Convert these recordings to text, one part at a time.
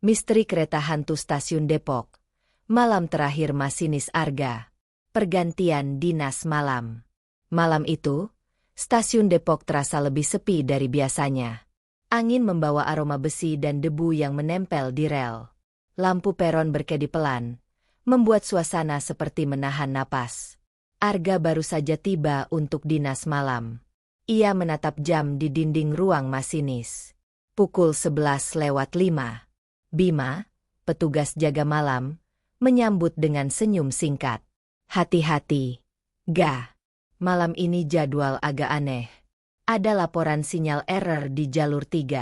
Misteri kereta hantu stasiun Depok. Malam terakhir masinis Arga. Pergantian dinas malam. Malam itu, stasiun Depok terasa lebih sepi dari biasanya. Angin membawa aroma besi dan debu yang menempel di rel. Lampu peron berkedip pelan, membuat suasana seperti menahan napas. Arga baru saja tiba untuk dinas malam. Ia menatap jam di dinding ruang masinis. Pukul 11:05. Bima, petugas jaga malam, menyambut dengan senyum singkat. Hati-hati, Ga. Malam ini jadwal agak aneh. Ada laporan sinyal error di jalur 3.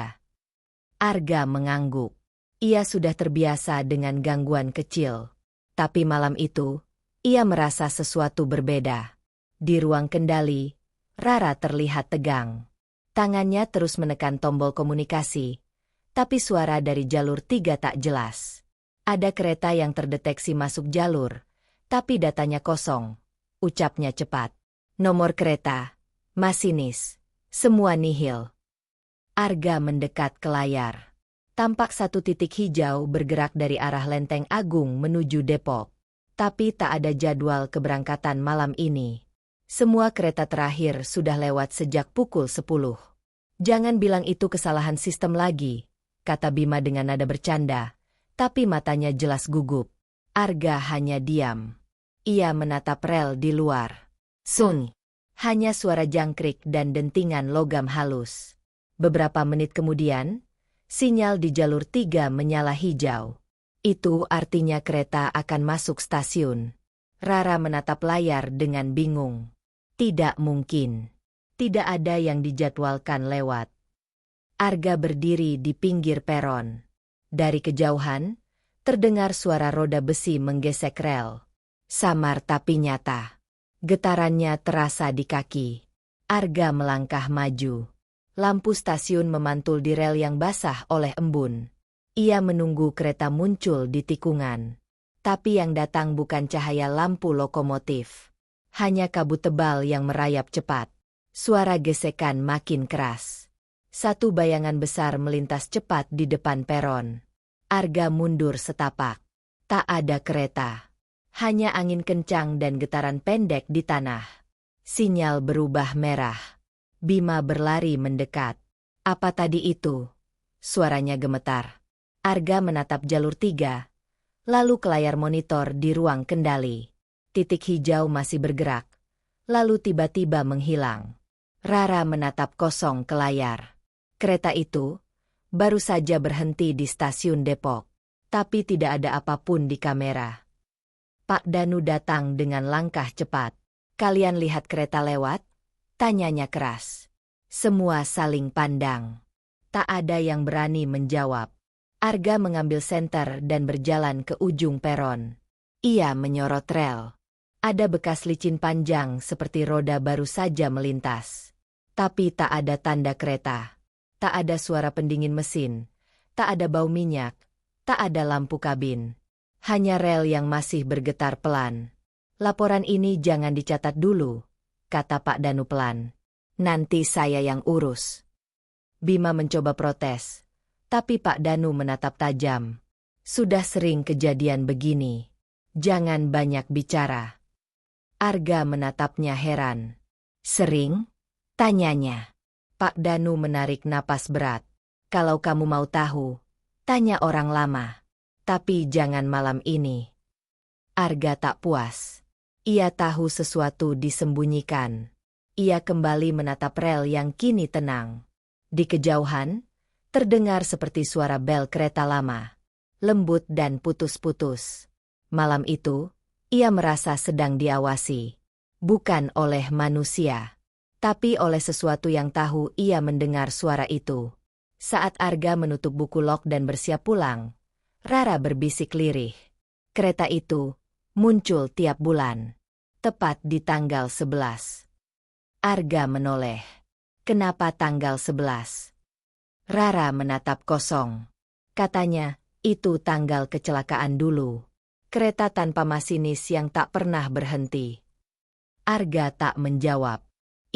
Arga mengangguk. Ia sudah terbiasa dengan gangguan kecil. Tapi malam itu, ia merasa sesuatu berbeda. Di ruang kendali, Rara terlihat tegang. Tangannya terus menekan tombol komunikasi. Tapi suara dari jalur 3 tak jelas. Ada kereta yang terdeteksi masuk jalur, tapi datanya kosong. Ucapnya cepat. Nomor kereta, masinis, semua nihil. Arga mendekat ke layar. Tampak satu titik hijau bergerak dari arah Lenteng Agung menuju Depok. Tapi tak ada jadwal keberangkatan malam ini. Semua kereta terakhir sudah lewat sejak pukul 10. Jangan bilang itu kesalahan sistem lagi, kata Bima dengan nada bercanda, tapi matanya jelas gugup. Arga hanya diam. Ia menatap rel di luar. Sun. Hanya suara jangkrik dan dentingan logam halus. Beberapa menit kemudian, sinyal di jalur 3 menyala hijau. Itu artinya kereta akan masuk stasiun. Rara menatap layar dengan bingung. Tidak mungkin. Tidak ada yang dijadwalkan lewat. Arga berdiri di pinggir peron. Dari kejauhan, terdengar suara roda besi menggesek rel. Samar tapi nyata. Getarannya terasa di kaki. Arga melangkah maju. Lampu stasiun memantul di rel yang basah oleh embun. Ia menunggu kereta muncul di tikungan. Tapi yang datang bukan cahaya lampu lokomotif. Hanya kabut tebal yang merayap cepat. Suara gesekan makin keras. Satu bayangan besar melintas cepat di depan peron. Arga mundur setapak. Tak ada kereta. Hanya angin kencang dan getaran pendek di tanah. Sinyal berubah merah. Bima berlari mendekat. Apa tadi itu? Suaranya gemetar. Arga menatap jalur 3. Lalu ke layar monitor di ruang kendali. Titik hijau masih bergerak. Lalu tiba-tiba menghilang. Rara menatap kosong ke layar. Kereta itu baru saja berhenti di stasiun Depok. Tapi tidak ada apapun di kamera. Pak Danu datang dengan langkah cepat. Kalian lihat kereta lewat? Tanyanya keras. Semua saling pandang. Tak ada yang berani menjawab. Arga mengambil senter dan berjalan ke ujung peron. Ia menyorot rel. Ada bekas licin panjang seperti roda baru saja melintas. Tapi tak ada tanda kereta. Tak ada suara pendingin mesin. Tak ada bau minyak. Tak ada lampu kabin. Hanya rel yang masih bergetar pelan. Laporan ini jangan dicatat dulu, kata Pak Danu pelan. Nanti saya yang urus. Bima mencoba protes. Tapi Pak Danu menatap tajam. Sudah sering kejadian begini. Jangan banyak bicara. Arga menatapnya heran. Sering? Tanyanya. Pak Danu menarik napas berat. Kalau kamu mau tahu, tanya orang lama. Tapi jangan malam ini. Arga tak puas. Ia tahu sesuatu disembunyikan. Ia kembali menatap rel yang kini tenang. Di kejauhan, terdengar seperti suara bel kereta lama. Lembut dan putus-putus. Malam itu, ia merasa sedang diawasi. Bukan oleh manusia. Tapi oleh sesuatu yang tahu ia mendengar suara itu. Saat Arga menutup buku log dan bersiap pulang, Rara berbisik lirih. Kereta itu muncul tiap bulan. Tepat di tanggal 11. Arga menoleh. Kenapa tanggal 11? Rara menatap kosong. Katanya, itu tanggal kecelakaan dulu. Kereta tanpa masinis yang tak pernah berhenti. Arga tak menjawab.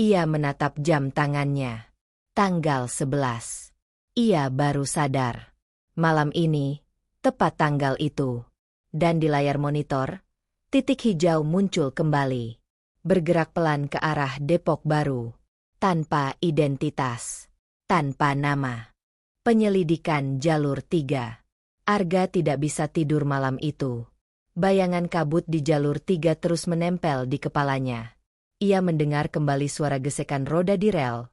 Ia menatap jam tangannya. Tanggal 11. Ia baru sadar. Malam ini, tepat tanggal itu. Dan di layar monitor, titik hijau muncul kembali. Bergerak pelan ke arah Depok Baru. Tanpa identitas. Tanpa nama. Penyelidikan jalur 3. Arga tidak bisa tidur malam itu. Bayangan kabut di jalur 3 terus menempel di kepalanya. Ia mendengar kembali suara gesekan roda di rel.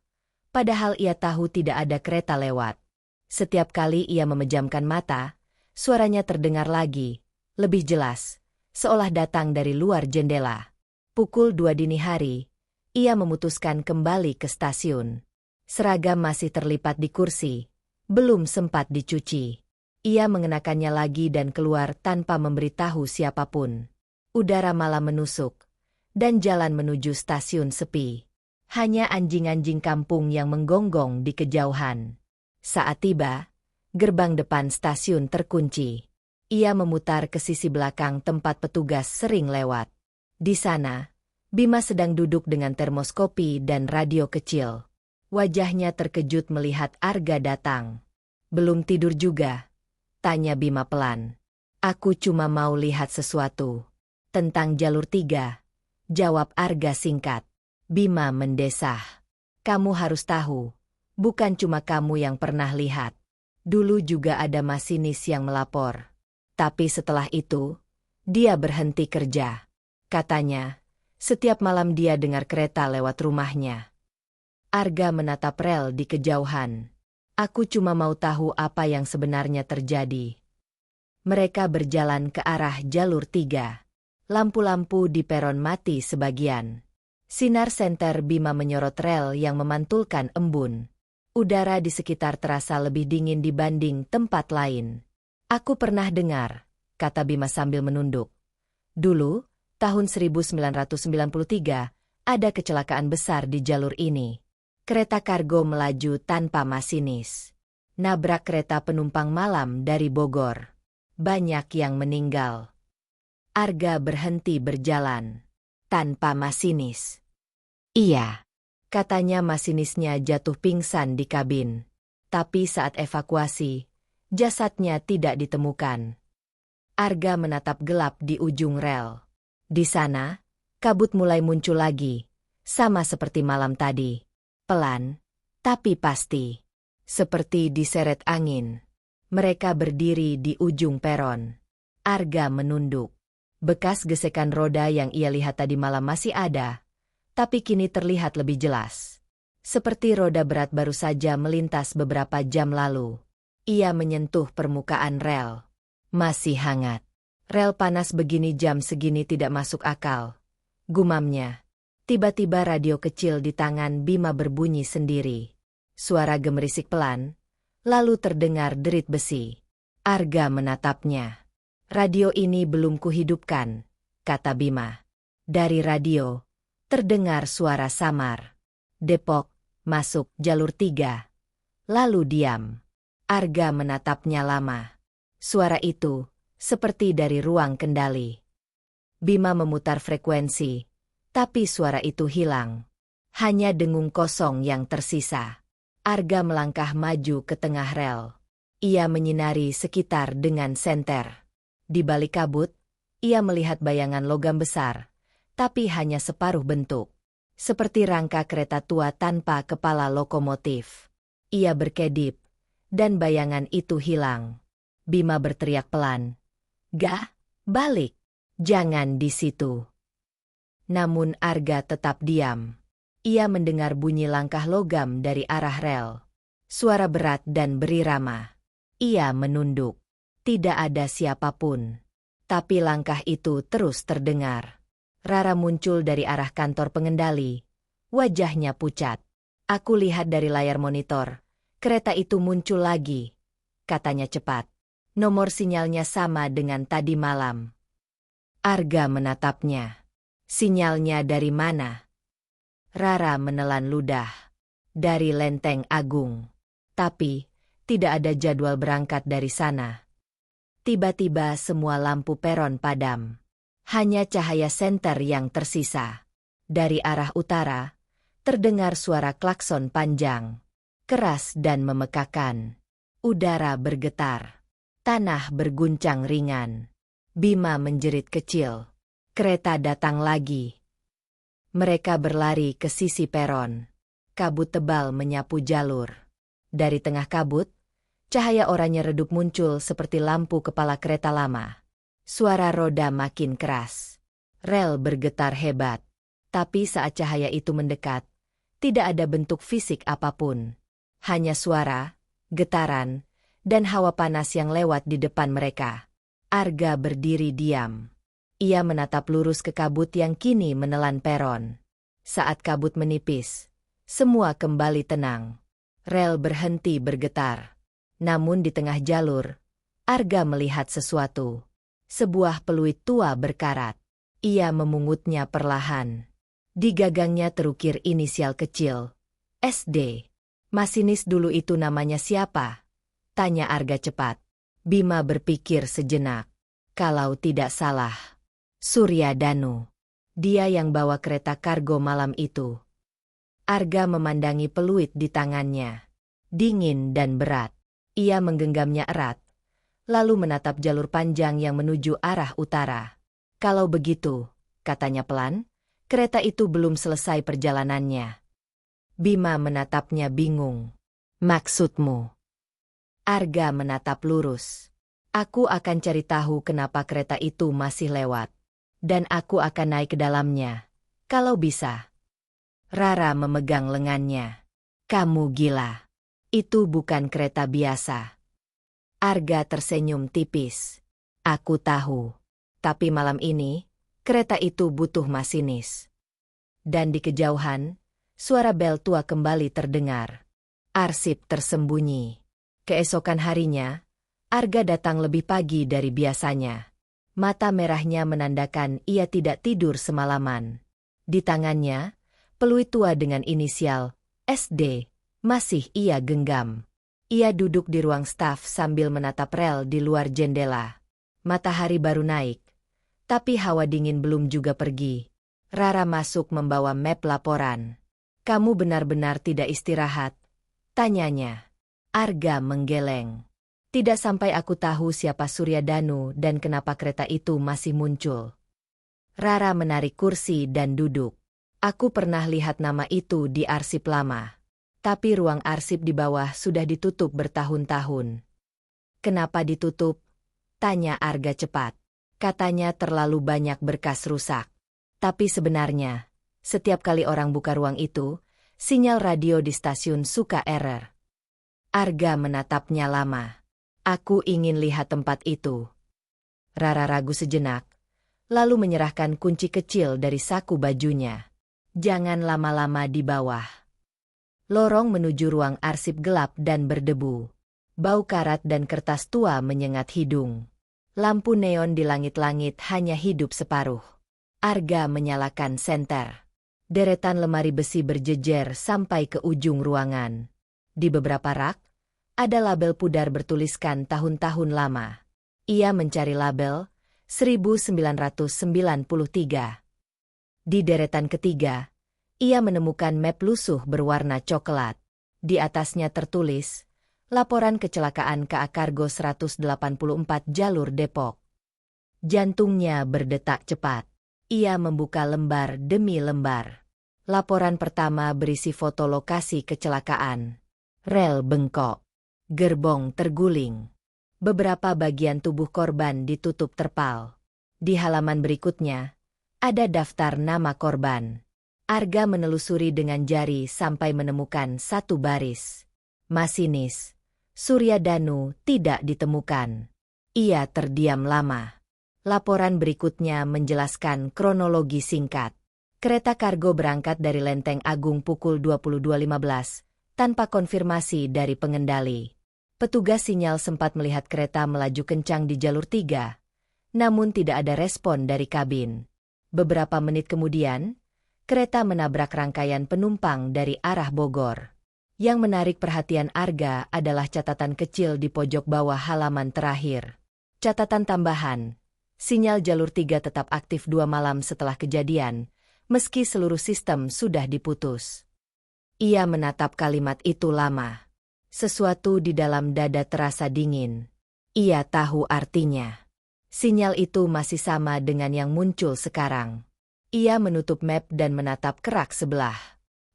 Padahal ia tahu tidak ada kereta lewat. Setiap kali ia memejamkan mata, suaranya terdengar lagi. Lebih jelas, seolah datang dari luar jendela. Pukul 2 dini hari, ia memutuskan kembali ke stasiun. Seragam masih terlipat di kursi, belum sempat dicuci. Ia mengenakannya lagi dan keluar tanpa memberitahu siapapun. Udara malam menusuk, dan jalan menuju stasiun sepi. Hanya anjing-anjing kampung yang menggonggong di kejauhan. Saat tiba, gerbang depan stasiun terkunci. Ia memutar ke sisi belakang tempat petugas sering lewat. Di sana, Bima sedang duduk dengan termos kopi dan radio kecil. Wajahnya terkejut melihat Arga datang. "Belum tidur juga?" tanya Bima pelan. "Aku cuma mau lihat sesuatu." "Tentang jalur 3, jawab Arga singkat. Bima mendesah. "Kamu harus tahu, bukan cuma kamu yang pernah lihat. Dulu juga ada masinis yang melapor. Tapi setelah itu, dia berhenti kerja. Katanya, setiap malam dia dengar kereta lewat rumahnya." Arga menatap rel di kejauhan. "Aku cuma mau tahu apa yang sebenarnya terjadi." Mereka berjalan ke arah jalur 3. Lampu-lampu di peron mati sebagian. Sinar senter Bima menyorot rel yang memantulkan embun. Udara di sekitar terasa lebih dingin dibanding tempat lain. "Aku pernah dengar," kata Bima sambil menunduk. "Dulu, tahun 1993, ada kecelakaan besar di jalur ini. Kereta kargo melaju tanpa masinis. Nabrak kereta penumpang malam dari Bogor. Banyak yang meninggal." Arga berhenti berjalan. "Tanpa masinis?" "Iya," katanya, "masinisnya jatuh pingsan di kabin. Tapi saat evakuasi, jasadnya tidak ditemukan." Arga menatap gelap di ujung rel. Di sana, kabut mulai muncul lagi, sama seperti malam tadi. Pelan, tapi pasti. Seperti diseret angin. Mereka berdiri di ujung peron. Arga menunduk. Bekas gesekan roda yang ia lihat tadi malam masih ada, tapi kini terlihat lebih jelas. Seperti roda berat baru saja melintas beberapa jam lalu. Ia menyentuh permukaan rel. Masih hangat. "Rel panas begini jam segini tidak masuk akal," gumamnya. Tiba-tiba radio kecil di tangan Bima berbunyi sendiri. Suara gemerisik pelan, lalu terdengar derit besi. Arga menatapnya. "Radio ini belum kuhidupkan," kata Bima. Dari radio, terdengar suara samar. "Depok, masuk jalur 3. Lalu diam. Arga menatapnya lama. Suara itu, seperti dari ruang kendali. Bima memutar frekuensi, tapi suara itu hilang. Hanya dengung kosong yang tersisa. Arga melangkah maju ke tengah rel. Ia menyinari sekitar dengan senter. Di balik kabut, ia melihat bayangan logam besar, tapi hanya separuh bentuk. Seperti rangka kereta tua tanpa kepala lokomotif. Ia berkedip, dan bayangan itu hilang. Bima berteriak pelan. "Gah, balik! Jangan di situ!" Namun Arga tetap diam. Ia mendengar bunyi langkah logam dari arah rel. Suara berat dan berirama. Ia menunduk. Tidak ada siapapun. Tapi langkah itu terus terdengar. Rara muncul dari arah kantor pengendali. Wajahnya pucat. "Aku lihat dari layar monitor. Kereta itu muncul lagi," katanya cepat. "Nomor sinyalnya sama dengan tadi malam." Arga menatapnya. "Sinyalnya dari mana?" Rara menelan ludah. "Dari Lenteng Agung. Tapi, tidak ada jadwal berangkat dari sana." Tiba-tiba semua lampu peron padam. Hanya cahaya senter yang tersisa. Dari arah utara, terdengar suara klakson panjang. Keras dan memekakan. Udara bergetar. Tanah berguncang ringan. Bima menjerit kecil. Kereta datang lagi. Mereka berlari ke sisi peron. Kabut tebal menyapu jalur. Dari tengah kabut, cahaya oranye redup muncul seperti lampu kepala kereta lama. Suara roda makin keras. Rel bergetar hebat. Tapi saat cahaya itu mendekat, tidak ada bentuk fisik apapun. Hanya suara, getaran, dan hawa panas yang lewat di depan mereka. Arga berdiri diam. Ia menatap lurus ke kabut yang kini menelan peron. Saat kabut menipis, semua kembali tenang. Rel berhenti bergetar. Namun di tengah jalur, Arga melihat sesuatu. Sebuah peluit tua berkarat. Ia memungutnya perlahan. Di gagangnya terukir inisial kecil. SD. Masinis dulu itu namanya siapa? Tanya Arga cepat. Bima berpikir sejenak. Kalau tidak salah, Surya Danu. Dia yang bawa kereta kargo malam itu. Arga memandangi peluit di tangannya. Dingin dan berat. Ia menggenggamnya erat. Lalu menatap jalur panjang yang menuju arah utara. Kalau begitu, katanya pelan, kereta itu belum selesai perjalanannya. Bima menatapnya bingung. Maksudmu? Arga menatap lurus. Aku akan cari tahu kenapa kereta itu masih lewat. Dan aku akan naik ke dalamnya. Kalau bisa. Rara memegang lengannya. Kamu gila. Itu bukan kereta biasa. Arga tersenyum tipis. Aku tahu. Tapi malam ini, kereta itu butuh masinis. Dan di kejauhan, suara bel tua kembali terdengar. Arsip tersembunyi. Keesokan harinya, Arga datang lebih pagi dari biasanya. Mata merahnya menandakan ia tidak tidur semalaman. Di tangannya, peluit tua dengan inisial SD, masih ia genggam. Ia duduk di ruang staf sambil menatap rel di luar jendela. Matahari baru naik, tapi hawa dingin belum juga pergi. Rara masuk membawa map laporan. Kamu benar-benar tidak istirahat? Tanyanya. Arga menggeleng. Tidak sampai aku tahu siapa Surya Danu dan kenapa kereta itu masih muncul. Rara menarik kursi dan duduk. Aku pernah lihat nama itu di arsip lama. Tapi ruang arsip di bawah sudah ditutup bertahun-tahun. Kenapa ditutup? Tanya Arga cepat. Katanya terlalu banyak berkas rusak. Tapi sebenarnya, setiap kali orang buka ruang itu, sinyal radio di stasiun suka error. Arga menatapnya lama. Aku ingin lihat tempat itu. Rara ragu sejenak, lalu menyerahkan kunci kecil dari saku bajunya. Jangan lama-lama di bawah. Lorong menuju ruang arsip gelap dan berdebu. Bau karat dan kertas tua menyengat hidung. Lampu neon di langit-langit hanya hidup separuh. Arga menyalakan senter. Deretan lemari besi berjejer sampai ke ujung ruangan. Di beberapa rak, ada label pudar bertuliskan tahun-tahun lama. Ia mencari label 1993. Di deretan ketiga, ia menemukan map lusuh berwarna coklat. Di atasnya tertulis, Laporan Kecelakaan KA Kargo 184 Jalur Depok. Jantungnya berdetak cepat. Ia membuka lembar demi lembar. Laporan pertama berisi foto lokasi kecelakaan. Rel bengkok. Gerbong terguling. Beberapa bagian tubuh korban ditutup terpal. Di halaman berikutnya, ada daftar nama korban. Arga menelusuri dengan jari sampai menemukan satu baris. Masinis Surya Danu tidak ditemukan. Ia terdiam lama. Laporan berikutnya menjelaskan kronologi singkat. Kereta kargo berangkat dari Lenteng Agung pukul 22.15, tanpa konfirmasi dari pengendali. Petugas sinyal sempat melihat kereta melaju kencang di jalur 3, namun tidak ada respon dari kabin. Beberapa menit kemudian, kereta menabrak rangkaian penumpang dari arah Bogor. Yang menarik perhatian Arga adalah catatan kecil di pojok bawah halaman terakhir. Catatan tambahan, sinyal jalur 3 tetap aktif 2 malam setelah kejadian, meski seluruh sistem sudah diputus. Ia menatap kalimat itu lama. Sesuatu di dalam dada terasa dingin. Ia tahu artinya. Sinyal itu masih sama dengan yang muncul sekarang. Ia menutup map dan menatap kerak sebelah.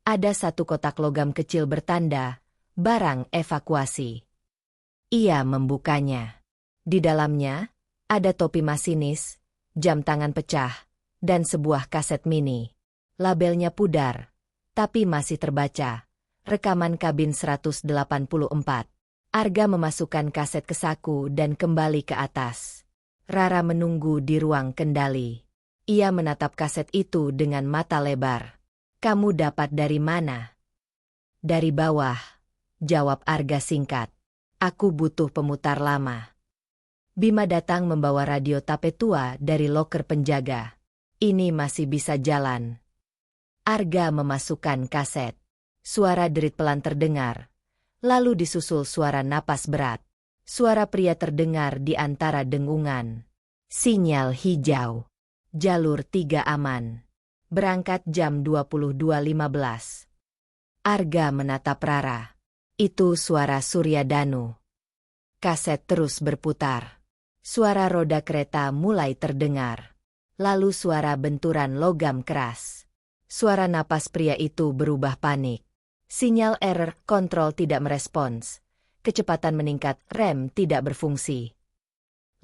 Ada satu kotak logam kecil bertanda, barang evakuasi. Ia membukanya. Di dalamnya, ada topi masinis, jam tangan pecah, dan sebuah kaset mini. Labelnya pudar, tapi masih terbaca. Rekaman kabin 184. Arga memasukkan kaset ke saku dan kembali ke atas. Rara menunggu di ruang kendali. Ia menatap kaset itu dengan mata lebar. Kamu dapat dari mana? Dari bawah, jawab Arga singkat. Aku butuh pemutar lama. Bima datang membawa radio tape tua dari loker penjaga. Ini masih bisa jalan. Arga memasukkan kaset. Suara derit pelan terdengar. Lalu disusul suara napas berat. Suara pria terdengar di antara dengungan. Sinyal hijau. Jalur 3 aman. Berangkat jam 22.15. Arga menatap Rara. Itu suara Suryadanu. Kaset terus berputar. Suara roda kereta mulai terdengar. Lalu suara benturan logam keras. Suara napas pria itu berubah panik. Sinyal error, kontrol tidak merespons. Kecepatan meningkat, rem tidak berfungsi.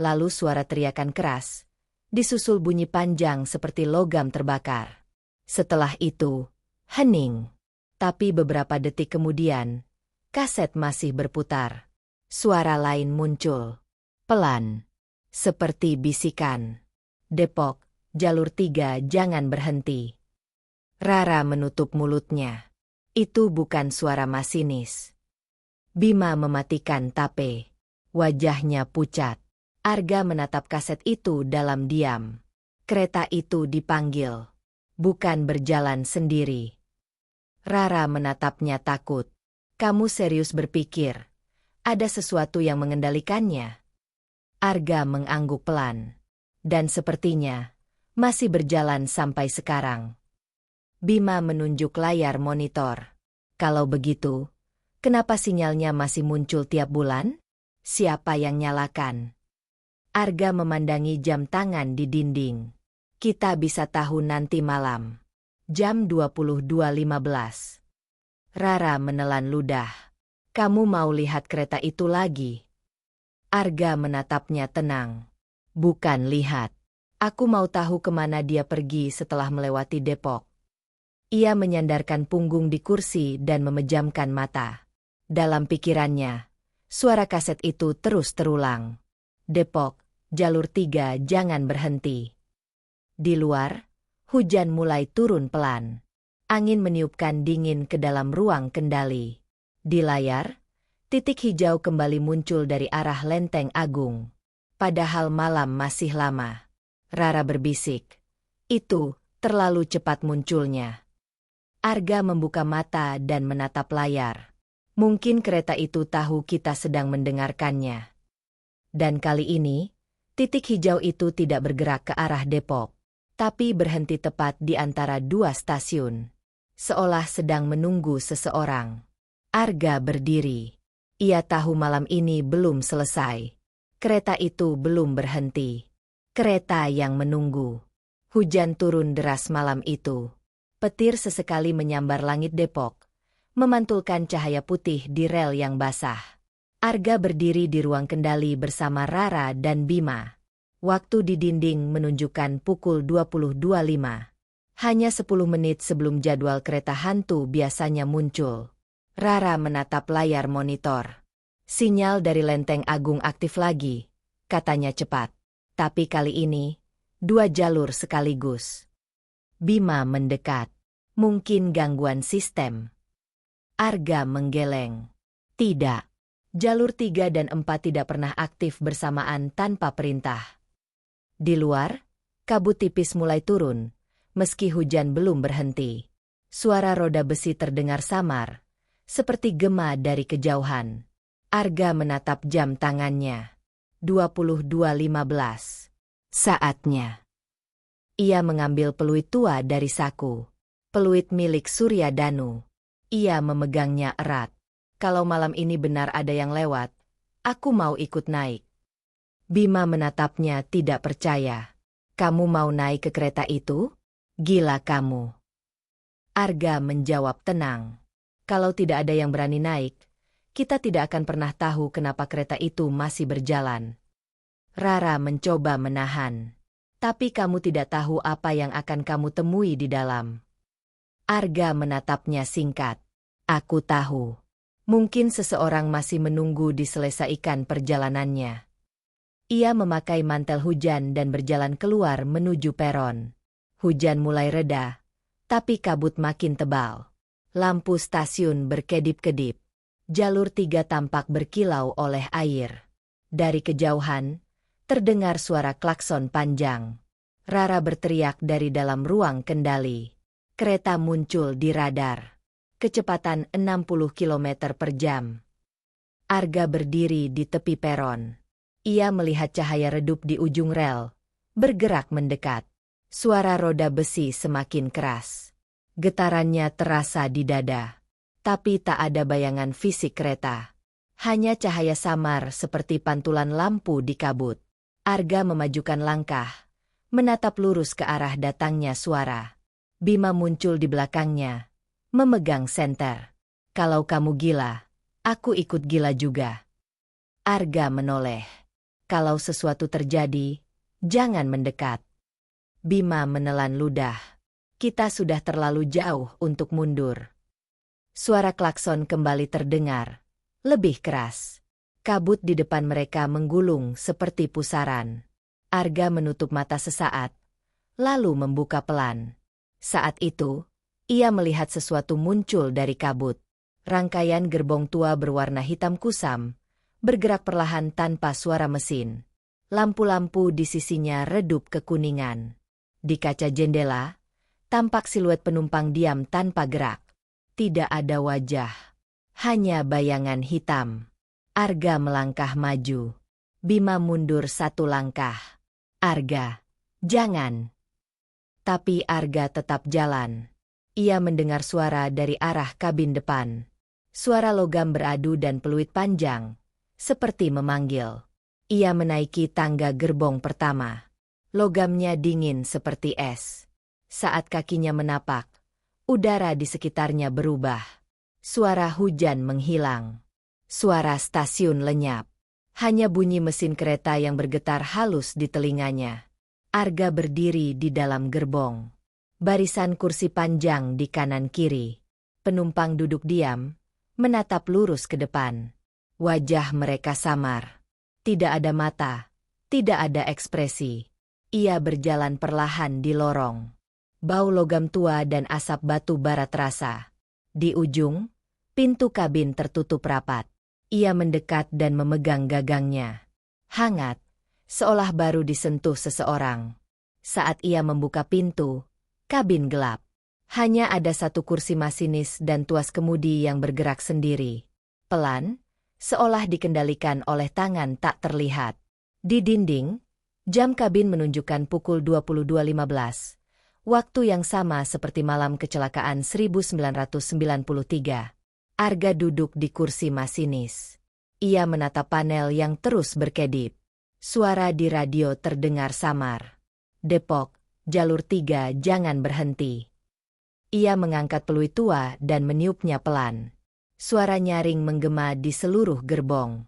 Lalu suara teriakan keras. Disusul bunyi panjang seperti logam terbakar. Setelah itu, hening. Tapi beberapa detik kemudian, kaset masih berputar. Suara lain muncul. Pelan. Seperti bisikan. Depok, jalur 3 jangan berhenti. Rara menutup mulutnya. Itu bukan suara masinis. Bima mematikan tape. Wajahnya pucat. Arga menatap kaset itu dalam diam. Kereta itu dipanggil. Bukan berjalan sendiri. Rara menatapnya takut. Kamu serius berpikir ada sesuatu yang mengendalikannya? Arga mengangguk pelan. Dan sepertinya masih berjalan sampai sekarang. Bima menunjuk layar monitor. Kalau begitu, kenapa sinyalnya masih muncul tiap bulan? Siapa yang nyalakan? Arga memandangi jam tangan di dinding. Kita bisa tahu nanti malam. Jam 22.15. Rara menelan ludah. Kamu mau lihat kereta itu lagi? Arga menatapnya tenang. Bukan lihat. Aku mau tahu kemana dia pergi setelah melewati Depok. Ia menyandarkan punggung di kursi dan memejamkan mata. Dalam pikirannya, suara kaset itu terus terulang. Depok, jalur 3 jangan berhenti. Di luar, hujan mulai turun pelan. Angin meniupkan dingin ke dalam ruang kendali. Di layar, titik hijau kembali muncul dari arah Lenteng Agung. Padahal malam masih lama. Rara berbisik. Itu terlalu cepat munculnya. Arga membuka mata dan menatap layar. Mungkin kereta itu tahu kita sedang mendengarkannya. Dan kali ini, titik hijau itu tidak bergerak ke arah Depok, tapi berhenti tepat di antara 2 stasiun. Seolah sedang menunggu seseorang. Arga berdiri. Ia tahu malam ini belum selesai. Kereta itu belum berhenti. Kereta yang menunggu. Hujan turun deras malam itu. Petir sesekali menyambar langit Depok, memantulkan cahaya putih di rel yang basah. Arga berdiri di ruang kendali bersama Rara dan Bima. Waktu di dinding menunjukkan pukul 22.05. Hanya 10 menit sebelum jadwal kereta hantu biasanya muncul. Rara menatap layar monitor. Sinyal dari Lenteng Agung aktif lagi, katanya cepat. Tapi kali ini, 2 jalur sekaligus. Bima mendekat. Mungkin gangguan sistem. Arga menggeleng. Tidak. Jalur 3 dan 4 tidak pernah aktif bersamaan tanpa perintah. Di luar, kabut tipis mulai turun, meski hujan belum berhenti. Suara roda besi terdengar samar, seperti gema dari kejauhan. Arga menatap jam tangannya. 22.15. Saatnya. Ia mengambil peluit tua dari saku. Peluit milik Suryadanu. Ia memegangnya erat. Kalau malam ini benar ada yang lewat, aku mau ikut naik. Bima menatapnya tidak percaya. Kamu mau naik ke kereta itu? Gila kamu. Arga menjawab tenang. Kalau tidak ada yang berani naik, kita tidak akan pernah tahu kenapa kereta itu masih berjalan. Rara mencoba menahan. Tapi kamu tidak tahu apa yang akan kamu temui di dalam. Arga menatapnya singkat. Aku tahu. Mungkin seseorang masih menunggu diselesaikan perjalanannya. Ia memakai mantel hujan dan berjalan keluar menuju peron. Hujan mulai reda, tapi kabut makin tebal. Lampu stasiun berkedip-kedip. Jalur 3 tampak berkilau oleh air. Dari kejauhan, terdengar suara klakson panjang. Rara berteriak dari dalam ruang kendali. Kereta muncul di radar. Kecepatan 60 km per jam. Arga berdiri di tepi peron. Ia melihat cahaya redup di ujung rel, bergerak mendekat. Suara roda besi semakin keras. Getarannya terasa di dada. Tapi tak ada bayangan fisik kereta. Hanya cahaya samar seperti pantulan lampu di kabut. Arga memajukan langkah, menatap lurus ke arah datangnya suara. Bima muncul di belakangnya, memegang senter. Kalau kamu gila, aku ikut gila juga. Arga menoleh. Kalau sesuatu terjadi, jangan mendekat. Bima menelan ludah. Kita sudah terlalu jauh untuk mundur. Suara klakson kembali terdengar, lebih keras. Kabut di depan mereka menggulung seperti pusaran. Arga menutup mata sesaat, lalu membuka pelan. Saat itu, ia melihat sesuatu muncul dari kabut. Rangkaian gerbong tua berwarna hitam kusam, bergerak perlahan tanpa suara mesin. Lampu-lampu di sisinya redup kekuningan. Di kaca jendela, tampak siluet penumpang diam tanpa gerak. Tidak ada wajah, hanya bayangan hitam. Arga melangkah maju. Bima mundur 1 langkah. Arga, jangan. Tapi Arga tetap jalan. Ia mendengar suara dari arah kabin depan. Suara logam beradu dan peluit panjang, seperti memanggil. Ia menaiki tangga gerbong pertama. Logamnya dingin seperti es. Saat kakinya menapak, udara di sekitarnya berubah. Suara hujan menghilang. Suara stasiun lenyap. Hanya bunyi mesin kereta yang bergetar halus di telinganya. Arga berdiri di dalam gerbong. Barisan kursi panjang di kanan kiri. Penumpang duduk diam, menatap lurus ke depan. Wajah mereka samar. Tidak ada mata, tidak ada ekspresi. Ia berjalan perlahan di lorong. Bau logam tua dan asap batu bara terasa. Di ujung, pintu kabin tertutup rapat. Ia mendekat dan memegang gagangnya. Hangat, seolah baru disentuh seseorang. Saat ia membuka pintu, kabin gelap. Hanya ada 1 kursi masinis dan tuas kemudi yang bergerak sendiri. Pelan, seolah dikendalikan oleh tangan tak terlihat. Di dinding, jam kabin menunjukkan pukul 22.15. Waktu yang sama seperti malam kecelakaan 1993. Arga duduk di kursi masinis. Ia menatap panel yang terus berkedip. Suara di radio terdengar samar. Depok, jalur 3 jangan berhenti. Ia mengangkat peluit tua dan meniupnya pelan. Suara nyaring menggema di seluruh gerbong.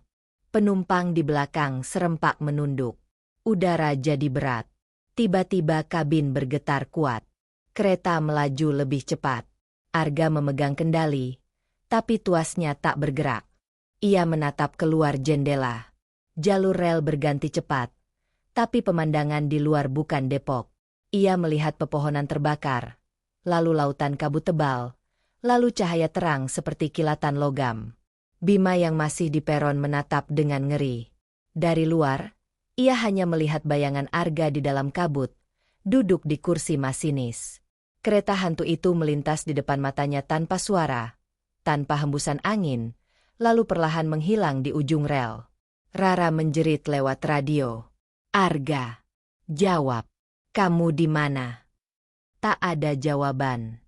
Penumpang di belakang serempak menunduk. Udara jadi berat. Tiba-tiba kabin bergetar kuat. Kereta melaju lebih cepat. Arga memegang kendali, tapi tuasnya tak bergerak. Ia menatap keluar jendela. Jalur rel berganti cepat, tapi pemandangan di luar bukan Depok. Ia melihat pepohonan terbakar, lalu lautan kabut tebal, lalu cahaya terang seperti kilatan logam. Bima yang masih di peron menatap dengan ngeri. Dari luar, ia hanya melihat bayangan Arga di dalam kabut, duduk di kursi masinis. Kereta hantu itu melintas di depan matanya tanpa suara, tanpa hembusan angin, lalu perlahan menghilang di ujung rel. Rara menjerit lewat radio. Arga, jawab, kamu di mana? Tak ada jawaban.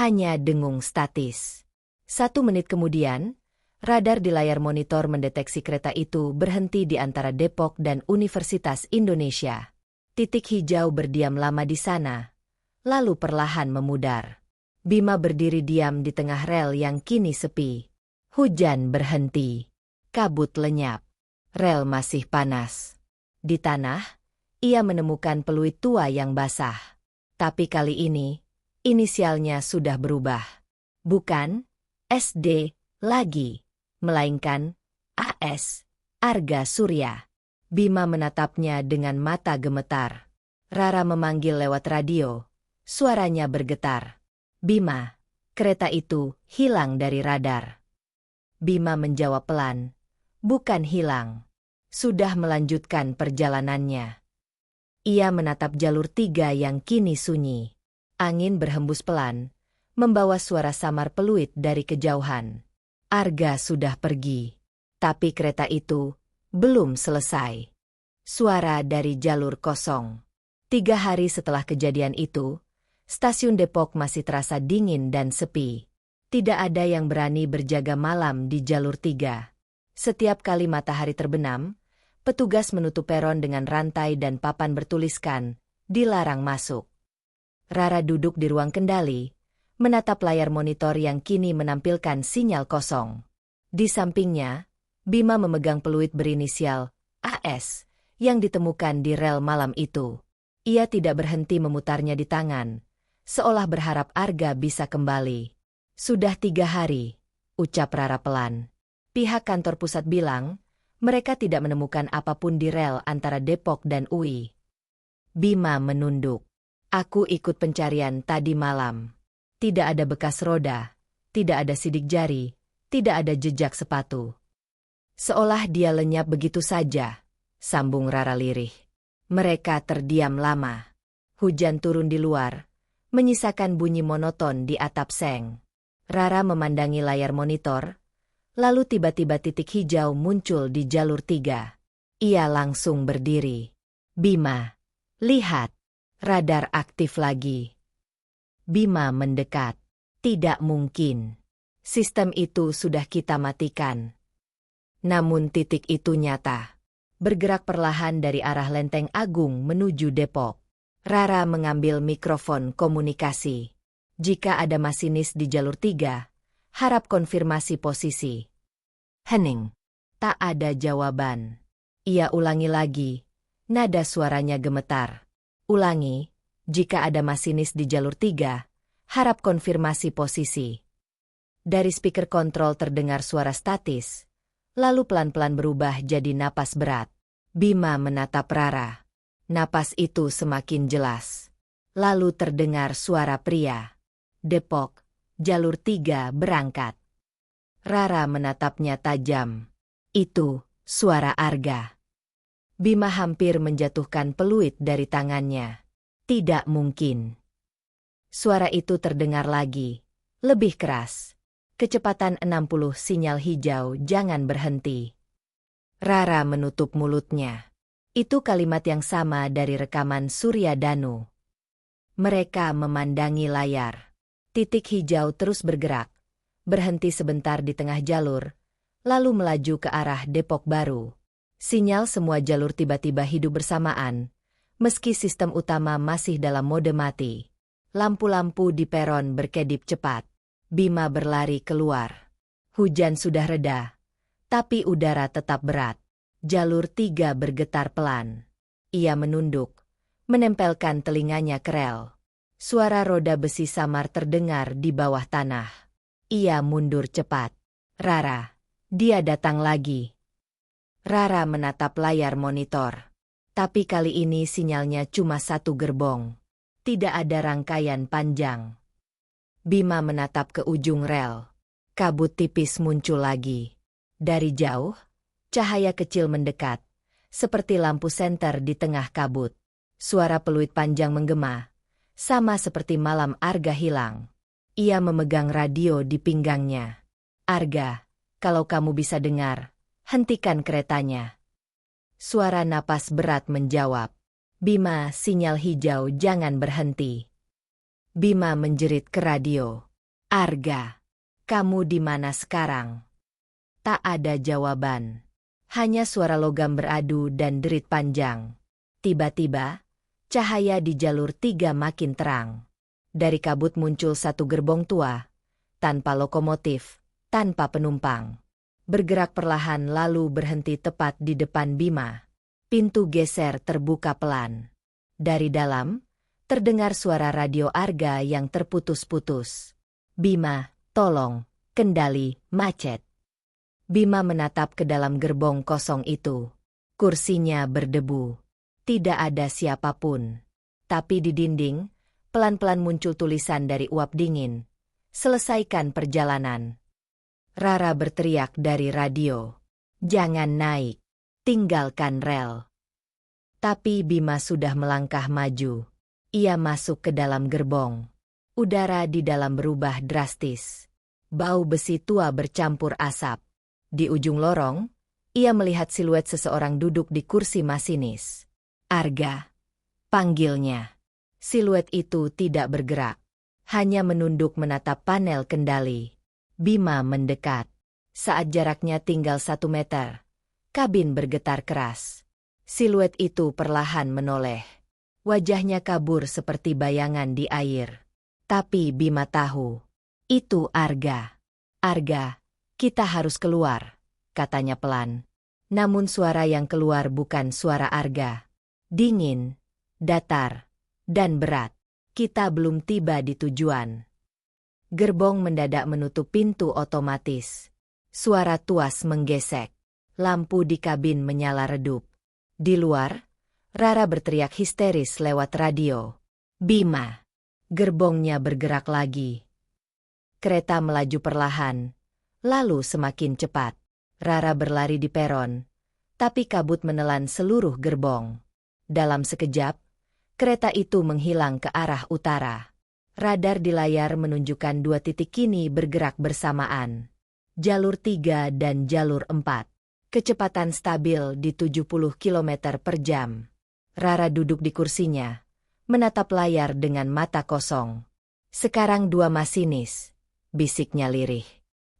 Hanya dengung statis. 1 menit kemudian, Radar di layar monitor mendeteksi kereta itu berhenti di antara Depok dan Universitas Indonesia. Titik hijau berdiam lama di sana, lalu perlahan memudar. Bima berdiri diam di tengah rel yang kini sepi. Hujan berhenti. Kabut lenyap. Rel masih panas. Di tanah, ia menemukan peluit tua yang basah. Tapi kali ini, inisialnya sudah berubah. Bukan SD lagi, melainkan AS, Arga Surya. Bima menatapnya dengan mata gemetar. Rara memanggil lewat radio. Suaranya bergetar. Bima, kereta itu hilang dari radar. Bima menjawab pelan. Bukan hilang. Sudah melanjutkan perjalanannya. Ia menatap jalur 3 yang kini sunyi. Angin berhembus pelan, membawa suara samar peluit dari kejauhan. Arga sudah pergi. Tapi kereta itu belum selesai. Suara dari jalur kosong. 3 hari setelah kejadian itu, stasiun Depok masih terasa dingin dan sepi. Tidak ada yang berani berjaga malam di jalur 3. Setiap kali matahari terbenam, petugas menutup peron dengan rantai dan papan bertuliskan, "Dilarang masuk." Rara duduk di ruang kendali, menatap layar monitor yang kini menampilkan sinyal kosong. Di sampingnya, Bima memegang peluit berinisial AS yang ditemukan di rel malam itu. Ia tidak berhenti memutarnya di tangan, seolah berharap Arga bisa kembali. Sudah 3 hari, ucap Rara pelan. Pihak kantor pusat bilang, mereka tidak menemukan apapun di rel antara Depok dan UI. Bima menunduk. Aku ikut pencarian tadi malam. Tidak ada bekas roda, tidak ada sidik jari, tidak ada jejak sepatu. Seolah dia lenyap begitu saja, sambung Rara lirih. Mereka terdiam lama. Hujan turun di luar, menyisakan bunyi monoton di atap seng. Rara memandangi layar monitor, lalu tiba-tiba titik hijau muncul di jalur 3. Ia langsung berdiri. Bima, lihat, radar aktif lagi. Bima mendekat. Tidak mungkin. Sistem itu sudah kita matikan. Namun titik itu nyata. Bergerak perlahan dari arah Lenteng Agung menuju Depok. Rara mengambil mikrofon komunikasi. Jika ada masinis di jalur 3, harap konfirmasi posisi. Hening. Tak ada jawaban. Ia ulangi lagi. Nada suaranya gemetar. Ulangi. Jika ada masinis di jalur 3, harap konfirmasi posisi. Dari speaker kontrol terdengar suara statis, lalu pelan-pelan berubah jadi napas berat. Bima menatap Rara. Napas itu semakin jelas. Lalu terdengar suara pria. Depok, jalur 3 berangkat. Rara menatapnya tajam. Itu suara Arga. Bima hampir menjatuhkan peluit dari tangannya. Tidak mungkin. Suara itu terdengar lagi, lebih keras. Kecepatan 60 sinyal hijau, jangan berhenti. Rara menutup mulutnya. Itu kalimat yang sama dari rekaman Surya Danu. Mereka memandangi layar. Titik hijau terus bergerak, berhenti sebentar di tengah jalur, lalu melaju ke arah Depok Baru. Sinyal semua jalur tiba-tiba hidup bersamaan, meski sistem utama masih dalam mode mati. Lampu-lampu di peron berkedip cepat. Bima berlari keluar. Hujan sudah reda, tapi udara tetap berat. Jalur 3 bergetar pelan. Ia menunduk, menempelkan telinganya ke rel. Suara roda besi samar terdengar di bawah tanah. Ia mundur cepat. Rara, dia datang lagi. Rara menatap layar monitor. Tapi kali ini sinyalnya cuma satu gerbong. Tidak ada rangkaian panjang. Bima menatap ke ujung rel. Kabut tipis muncul lagi. Dari jauh, cahaya kecil mendekat, seperti lampu senter di tengah kabut. Suara peluit panjang menggema, sama seperti malam Arga hilang. Ia memegang radio di pinggangnya. Arga, kalau kamu bisa dengar, hentikan keretanya. Suara napas berat menjawab. Bima, sinyal hijau, jangan berhenti. Bima menjerit ke radio. Arga, kamu di mana sekarang? Tak ada jawaban. Hanya suara logam beradu dan derit panjang. Tiba-tiba, cahaya di jalur 3 makin terang. Dari kabut muncul satu gerbong tua, tanpa lokomotif, tanpa penumpang. Bergerak perlahan lalu berhenti tepat di depan Bima. Pintu geser terbuka pelan. Dari dalam, terdengar suara radio Arga yang terputus-putus. Bima, tolong, kendali, macet. Bima menatap ke dalam gerbong kosong itu. Kursinya berdebu. Tidak ada siapapun. Tapi di dinding, pelan-pelan muncul tulisan dari uap dingin. Selesaikan perjalanan. Rara berteriak dari radio. Jangan naik. Tinggalkan rel. Tapi Bima sudah melangkah maju. Ia masuk ke dalam gerbong. Udara di dalam berubah drastis. Bau besi tua bercampur asap. Di ujung lorong, ia melihat siluet seseorang duduk di kursi masinis. Arga, panggilnya. Siluet itu tidak bergerak. Hanya menunduk menatap panel kendali. Bima mendekat. Saat jaraknya tinggal 1 meter. Kabin bergetar keras. Siluet itu perlahan menoleh. Wajahnya kabur seperti bayangan di air. Tapi Bima tahu. Itu Arga. Arga, kita harus keluar, katanya pelan. Namun suara yang keluar bukan suara Arga. Dingin, datar, dan berat. Kita belum tiba di tujuan. Gerbong mendadak menutup pintu otomatis. Suara tuas menggesek. Lampu di kabin menyala redup. Di luar, Rara berteriak histeris lewat radio. Bima. Gerbongnya bergerak lagi. Kereta melaju perlahan, lalu semakin cepat. Rara berlari di peron, tapi kabut menelan seluruh gerbong. Dalam sekejap, kereta itu menghilang ke arah utara. Radar di layar menunjukkan 2 titik kini bergerak bersamaan. Jalur 3 dan jalur 4. Kecepatan stabil di 70 km per jam. Rara duduk di kursinya, menatap layar dengan mata kosong. Sekarang 2 masinis, bisiknya lirih.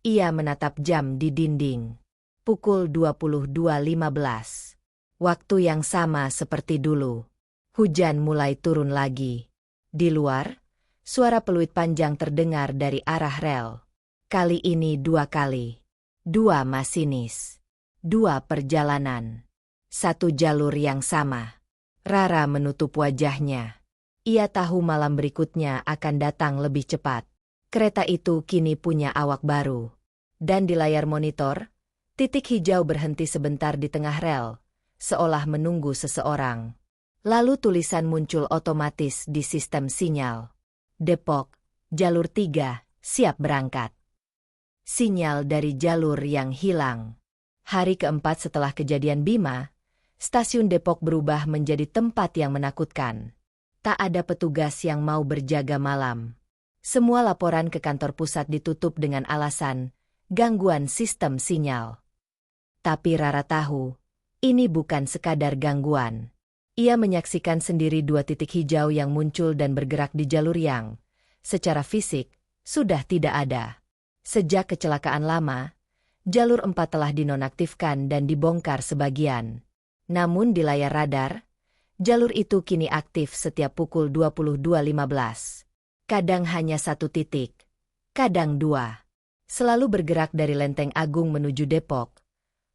Ia menatap jam di dinding. Pukul 22.15. Waktu yang sama seperti dulu. Hujan mulai turun lagi. Di luar, suara peluit panjang terdengar dari arah rel. Kali ini 2 kali. 2 masinis. 2 perjalanan. 1 jalur yang sama. Rara menutup wajahnya. Ia tahu malam berikutnya akan datang lebih cepat. Kereta itu kini punya awak baru. Dan di layar monitor, titik hijau berhenti sebentar di tengah rel, seolah menunggu seseorang. Lalu tulisan muncul otomatis di sistem sinyal. Depok, jalur 3, siap berangkat. Sinyal dari jalur yang hilang. Hari keempat setelah kejadian Bima, stasiun Depok berubah menjadi tempat yang menakutkan. Tak ada petugas yang mau berjaga malam. Semua laporan ke kantor pusat ditutup dengan alasan gangguan sistem sinyal. Tapi Rara tahu, ini bukan sekadar gangguan. Ia menyaksikan sendiri 2 titik hijau yang muncul dan bergerak di jalur yang, secara fisik, sudah tidak ada. Sejak kecelakaan lama, jalur 4 telah dinonaktifkan dan dibongkar sebagian. Namun di layar radar, jalur itu kini aktif setiap pukul 22.15. Kadang hanya 1 titik, kadang 2. Selalu bergerak dari Lenteng Agung menuju Depok,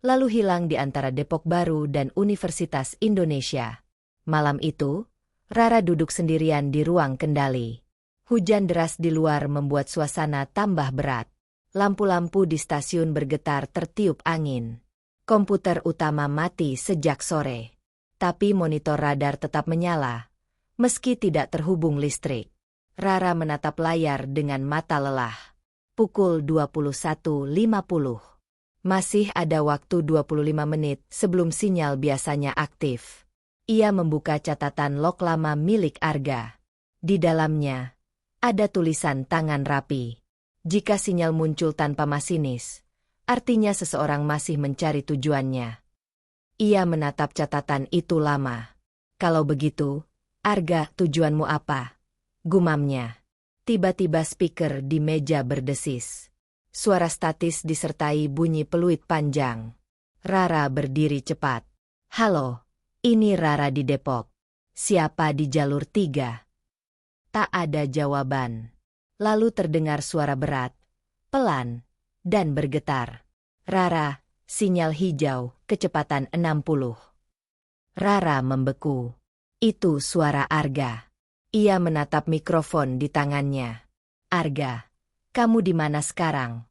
lalu hilang di antara Depok Baru dan Universitas Indonesia. Malam itu, Rara duduk sendirian di ruang kendali. Hujan deras di luar membuat suasana tambah berat. Lampu-lampu di stasiun bergetar tertiup angin. Komputer utama mati sejak sore. Tapi monitor radar tetap menyala, meski tidak terhubung listrik. Rara menatap layar dengan mata lelah. Pukul 21.50. Masih ada waktu 25 menit sebelum sinyal biasanya aktif. Ia membuka catatan log lama milik Arga. Di dalamnya, ada tulisan tangan rapi. Jika sinyal muncul tanpa masinis, artinya seseorang masih mencari tujuannya. Ia menatap catatan itu lama. Kalau begitu, Arga, tujuanmu apa? Gumamnya. Tiba-tiba speaker di meja berdesis. Suara statis disertai bunyi peluit panjang. Rara berdiri cepat. Halo, ini Rara di Depok. Siapa di jalur 3? Tak ada jawaban. Lalu terdengar suara berat, pelan, dan bergetar. Rara, sinyal hijau, kecepatan 60. Rara membeku. Itu suara Arga. Ia menatap mikrofon di tangannya. Arga, kamu di mana sekarang?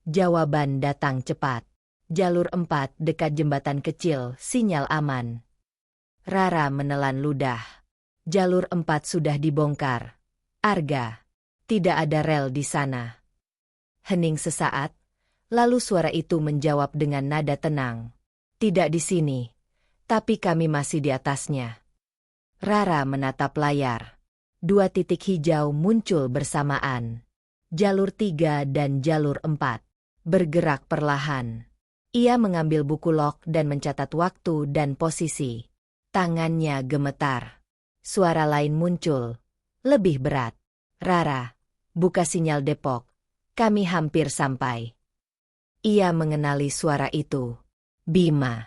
Jawaban datang cepat. Jalur 4 dekat jembatan kecil, sinyal aman. Rara menelan ludah. Jalur 4 sudah dibongkar. Arga, tidak ada rel di sana. Hening sesaat, lalu suara itu menjawab dengan nada tenang. Tidak di sini, tapi kami masih di atasnya. Rara menatap layar. 2 titik hijau muncul bersamaan. Jalur 3 dan jalur 4. Bergerak perlahan. Ia mengambil buku log dan mencatat waktu dan posisi. Tangannya gemetar. Suara lain muncul. Lebih berat. Rara, buka sinyal Depok. Kami hampir sampai. Ia mengenali suara itu. Bima.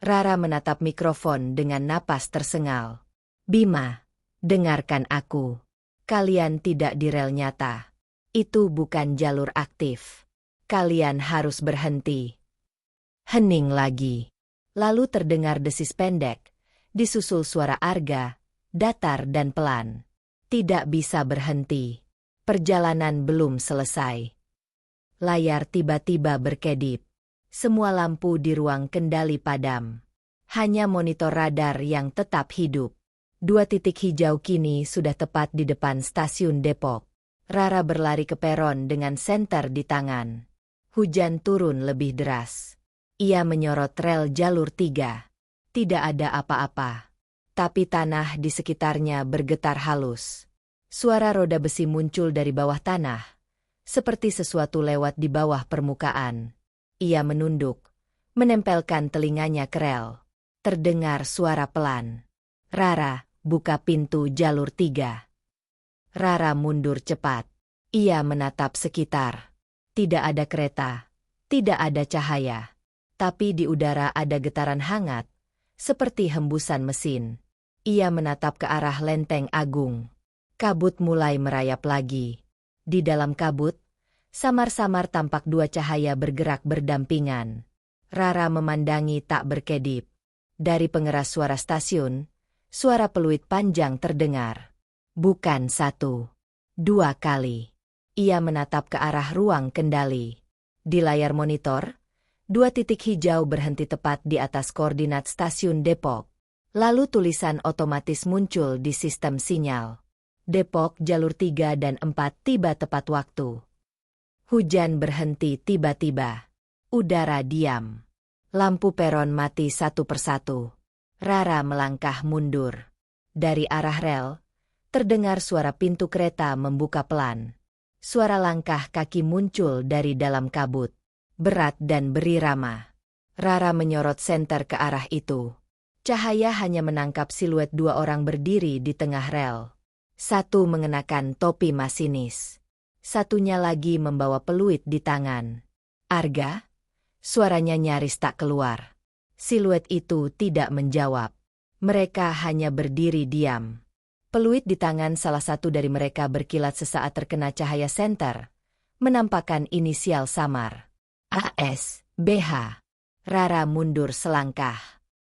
Rara menatap mikrofon dengan napas tersengal. Bima, dengarkan aku. Kalian tidak di rel nyata. Itu bukan jalur aktif. Kalian harus berhenti. Hening lagi. Lalu terdengar desis pendek, disusul suara Arga, datar dan pelan. Tidak bisa berhenti. Perjalanan belum selesai. Layar tiba-tiba berkedip. Semua lampu di ruang kendali padam. Hanya monitor radar yang tetap hidup. 2 titik hijau kini sudah tepat di depan stasiun Depok. Rara berlari ke peron dengan senter di tangan. Hujan turun lebih deras. Ia menyorot rel jalur 3. Tidak ada apa-apa. Tapi tanah di sekitarnya bergetar halus. Suara roda besi muncul dari bawah tanah. Seperti sesuatu lewat di bawah permukaan. Ia menunduk, menempelkan telinganya ke rel. Terdengar suara pelan. Rara, buka pintu jalur 3. Rara mundur cepat. Ia menatap sekitar. Tidak ada kereta. Tidak ada cahaya. Tapi di udara ada getaran hangat. Seperti hembusan mesin. Ia menatap ke arah lenteng agung. Kabut mulai merayap lagi. Di dalam kabut, samar-samar tampak 2 cahaya bergerak berdampingan. Rara memandangi tak berkedip. Dari pengeras suara stasiun, suara peluit panjang terdengar. Bukan 1, 2 kali. Ia menatap ke arah ruang kendali. Di layar monitor, 2 titik hijau berhenti tepat di atas koordinat stasiun Depok. Lalu tulisan otomatis muncul di sistem sinyal. Depok jalur 3 dan 4 tiba tepat waktu. Hujan berhenti tiba-tiba. Udara diam. Lampu peron mati satu persatu. Rara melangkah mundur. Dari arah rel, terdengar suara pintu kereta membuka pelan. Suara langkah kaki muncul dari dalam kabut. Berat dan berirama. Rara menyorot senter ke arah itu. Cahaya hanya menangkap siluet 2 orang berdiri di tengah rel. Satu mengenakan topi masinis. Satunya lagi membawa peluit di tangan. Arga? Suaranya nyaris tak keluar. Siluet itu tidak menjawab. Mereka hanya berdiri diam. Peluit di tangan salah satu dari mereka berkilat sesaat terkena cahaya senter, menampakkan inisial samar. AS, BH. Rara mundur selangkah.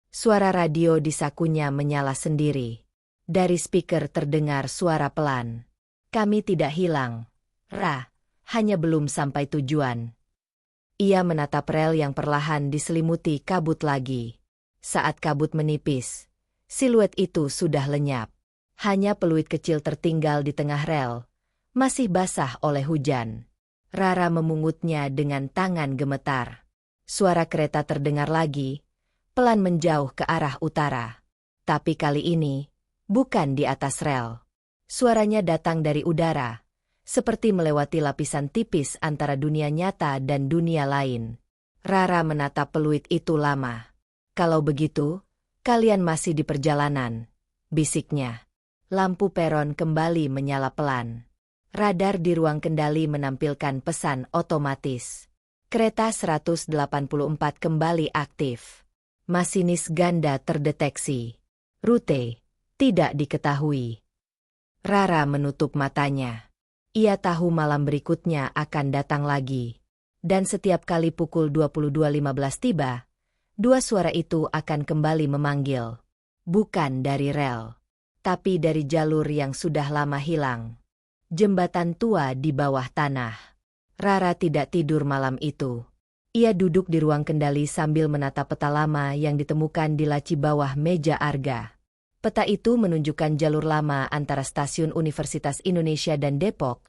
Suara radio di sakunya menyala sendiri. Dari speaker terdengar suara pelan. Kami tidak hilang. Ra, hanya belum sampai tujuan. Ia menatap rel yang perlahan diselimuti kabut lagi. Saat kabut menipis, siluet itu sudah lenyap. Hanya peluit kecil tertinggal di tengah rel, masih basah oleh hujan. Rara memungutnya dengan tangan gemetar. Suara kereta terdengar lagi, pelan menjauh ke arah utara. Tapi kali ini, bukan di atas rel. Suaranya datang dari udara, seperti melewati lapisan tipis antara dunia nyata dan dunia lain. Rara menatap peluit itu lama. Kalau begitu, kalian masih di perjalanan, bisiknya. Lampu peron kembali menyala pelan. Radar di ruang kendali menampilkan pesan otomatis. Kereta 184 kembali aktif. Masinis ganda terdeteksi. Rute tidak diketahui. Rara menutup matanya. Ia tahu malam berikutnya akan datang lagi. Dan setiap kali pukul 22.15 tiba, dua suara itu akan kembali memanggil. Bukan dari rel, tapi dari jalur yang sudah lama hilang. Jembatan tua di bawah tanah. Rara tidak tidur malam itu. Ia duduk di ruang kendali sambil menatap peta lama yang ditemukan di laci bawah meja Arga. Peta itu menunjukkan jalur lama antara Stasiun Universitas Indonesia dan Depok,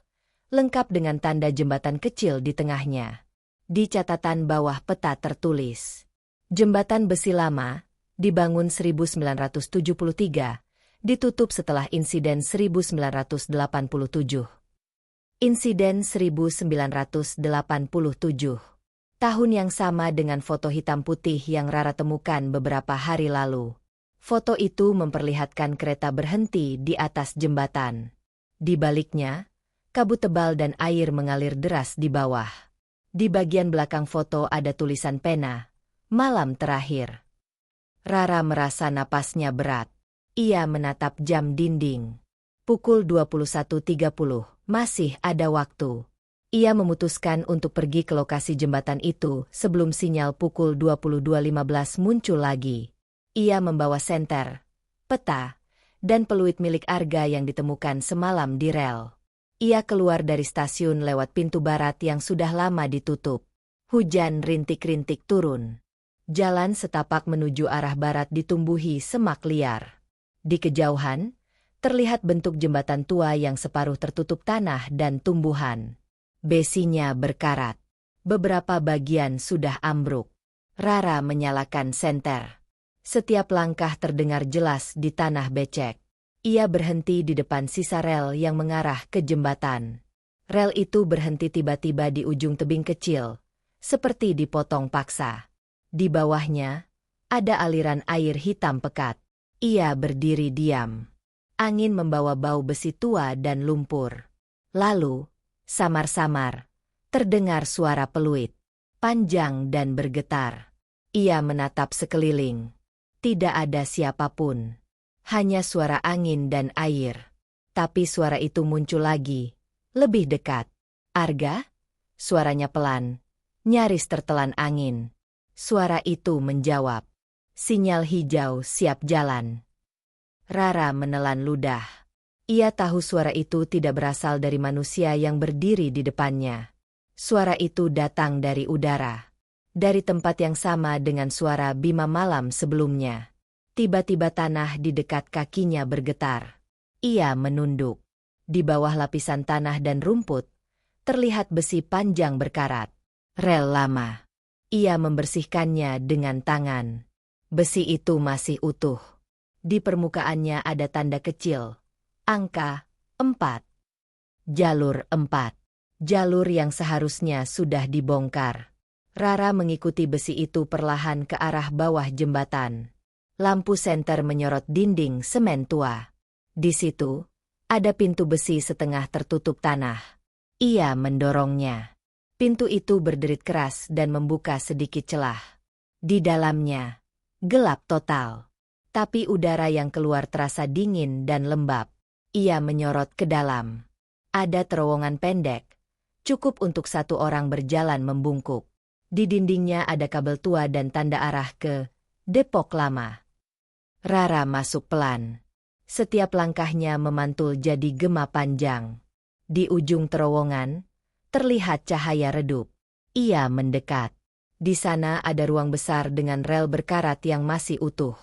lengkap dengan tanda jembatan kecil di tengahnya. Di catatan bawah peta tertulis, jembatan besi lama, dibangun 1973, ditutup setelah insiden 1987. Insiden 1987. Tahun yang sama dengan foto hitam putih yang Rara temukan beberapa hari lalu. Foto itu memperlihatkan kereta berhenti di atas jembatan. Di baliknya, kabut tebal dan air mengalir deras di bawah. Di bagian belakang foto ada tulisan pena, "Malam terakhir." Rara merasa napasnya berat. Ia menatap jam dinding. Pukul 21.30, masih ada waktu. Ia memutuskan untuk pergi ke lokasi jembatan itu sebelum sinyal pukul 22.15 muncul lagi. Ia membawa senter, peta, dan peluit milik Arga yang ditemukan semalam di rel. Ia keluar dari stasiun lewat pintu barat yang sudah lama ditutup. Hujan rintik-rintik turun. Jalan setapak menuju arah barat ditumbuhi semak liar. Di kejauhan, terlihat bentuk jembatan tua yang separuh tertutup tanah dan tumbuhan. Besinya berkarat. Beberapa bagian sudah ambruk. Rara menyalakan senter. Setiap langkah terdengar jelas di tanah becek. Ia berhenti di depan sisa rel yang mengarah ke jembatan. Rel itu berhenti tiba-tiba di ujung tebing kecil, seperti dipotong paksa. Di bawahnya, ada aliran air hitam pekat. Ia berdiri diam. Angin membawa bau besi tua dan lumpur. Lalu, samar-samar, terdengar suara peluit, panjang dan bergetar. Ia menatap sekeliling. Tidak ada siapapun. Hanya suara angin dan air. Tapi suara itu muncul lagi, lebih dekat. "Arga?" Suaranya pelan, nyaris tertelan angin. Suara itu menjawab, "Sinyal hijau, siap jalan." Rara menelan ludah. Ia tahu suara itu tidak berasal dari manusia yang berdiri di depannya. Suara itu datang dari udara. Dari tempat yang sama dengan suara Bima malam sebelumnya. Tiba-tiba tanah di dekat kakinya bergetar. Ia menunduk. Di bawah lapisan tanah dan rumput, terlihat besi panjang berkarat. Rel lama. Ia membersihkannya dengan tangan. Besi itu masih utuh. Di permukaannya ada tanda kecil. Angka 4. Jalur 4. Jalur yang seharusnya sudah dibongkar. Rara mengikuti besi itu perlahan ke arah bawah jembatan. Lampu senter menyorot dinding semen tua. Di situ, ada pintu besi setengah tertutup tanah. Ia mendorongnya. Pintu itu berderit keras dan membuka sedikit celah. Di dalamnya, gelap total. Tapi udara yang keluar terasa dingin dan lembab. Ia menyorot ke dalam. Ada terowongan pendek, cukup untuk satu orang berjalan membungkuk. Di dindingnya ada kabel tua dan tanda arah ke Depok Lama. Rara masuk pelan. Setiap langkahnya memantul jadi gema panjang. Di ujung terowongan, terlihat cahaya redup. Ia mendekat. Di sana ada ruang besar dengan rel berkarat yang masih utuh.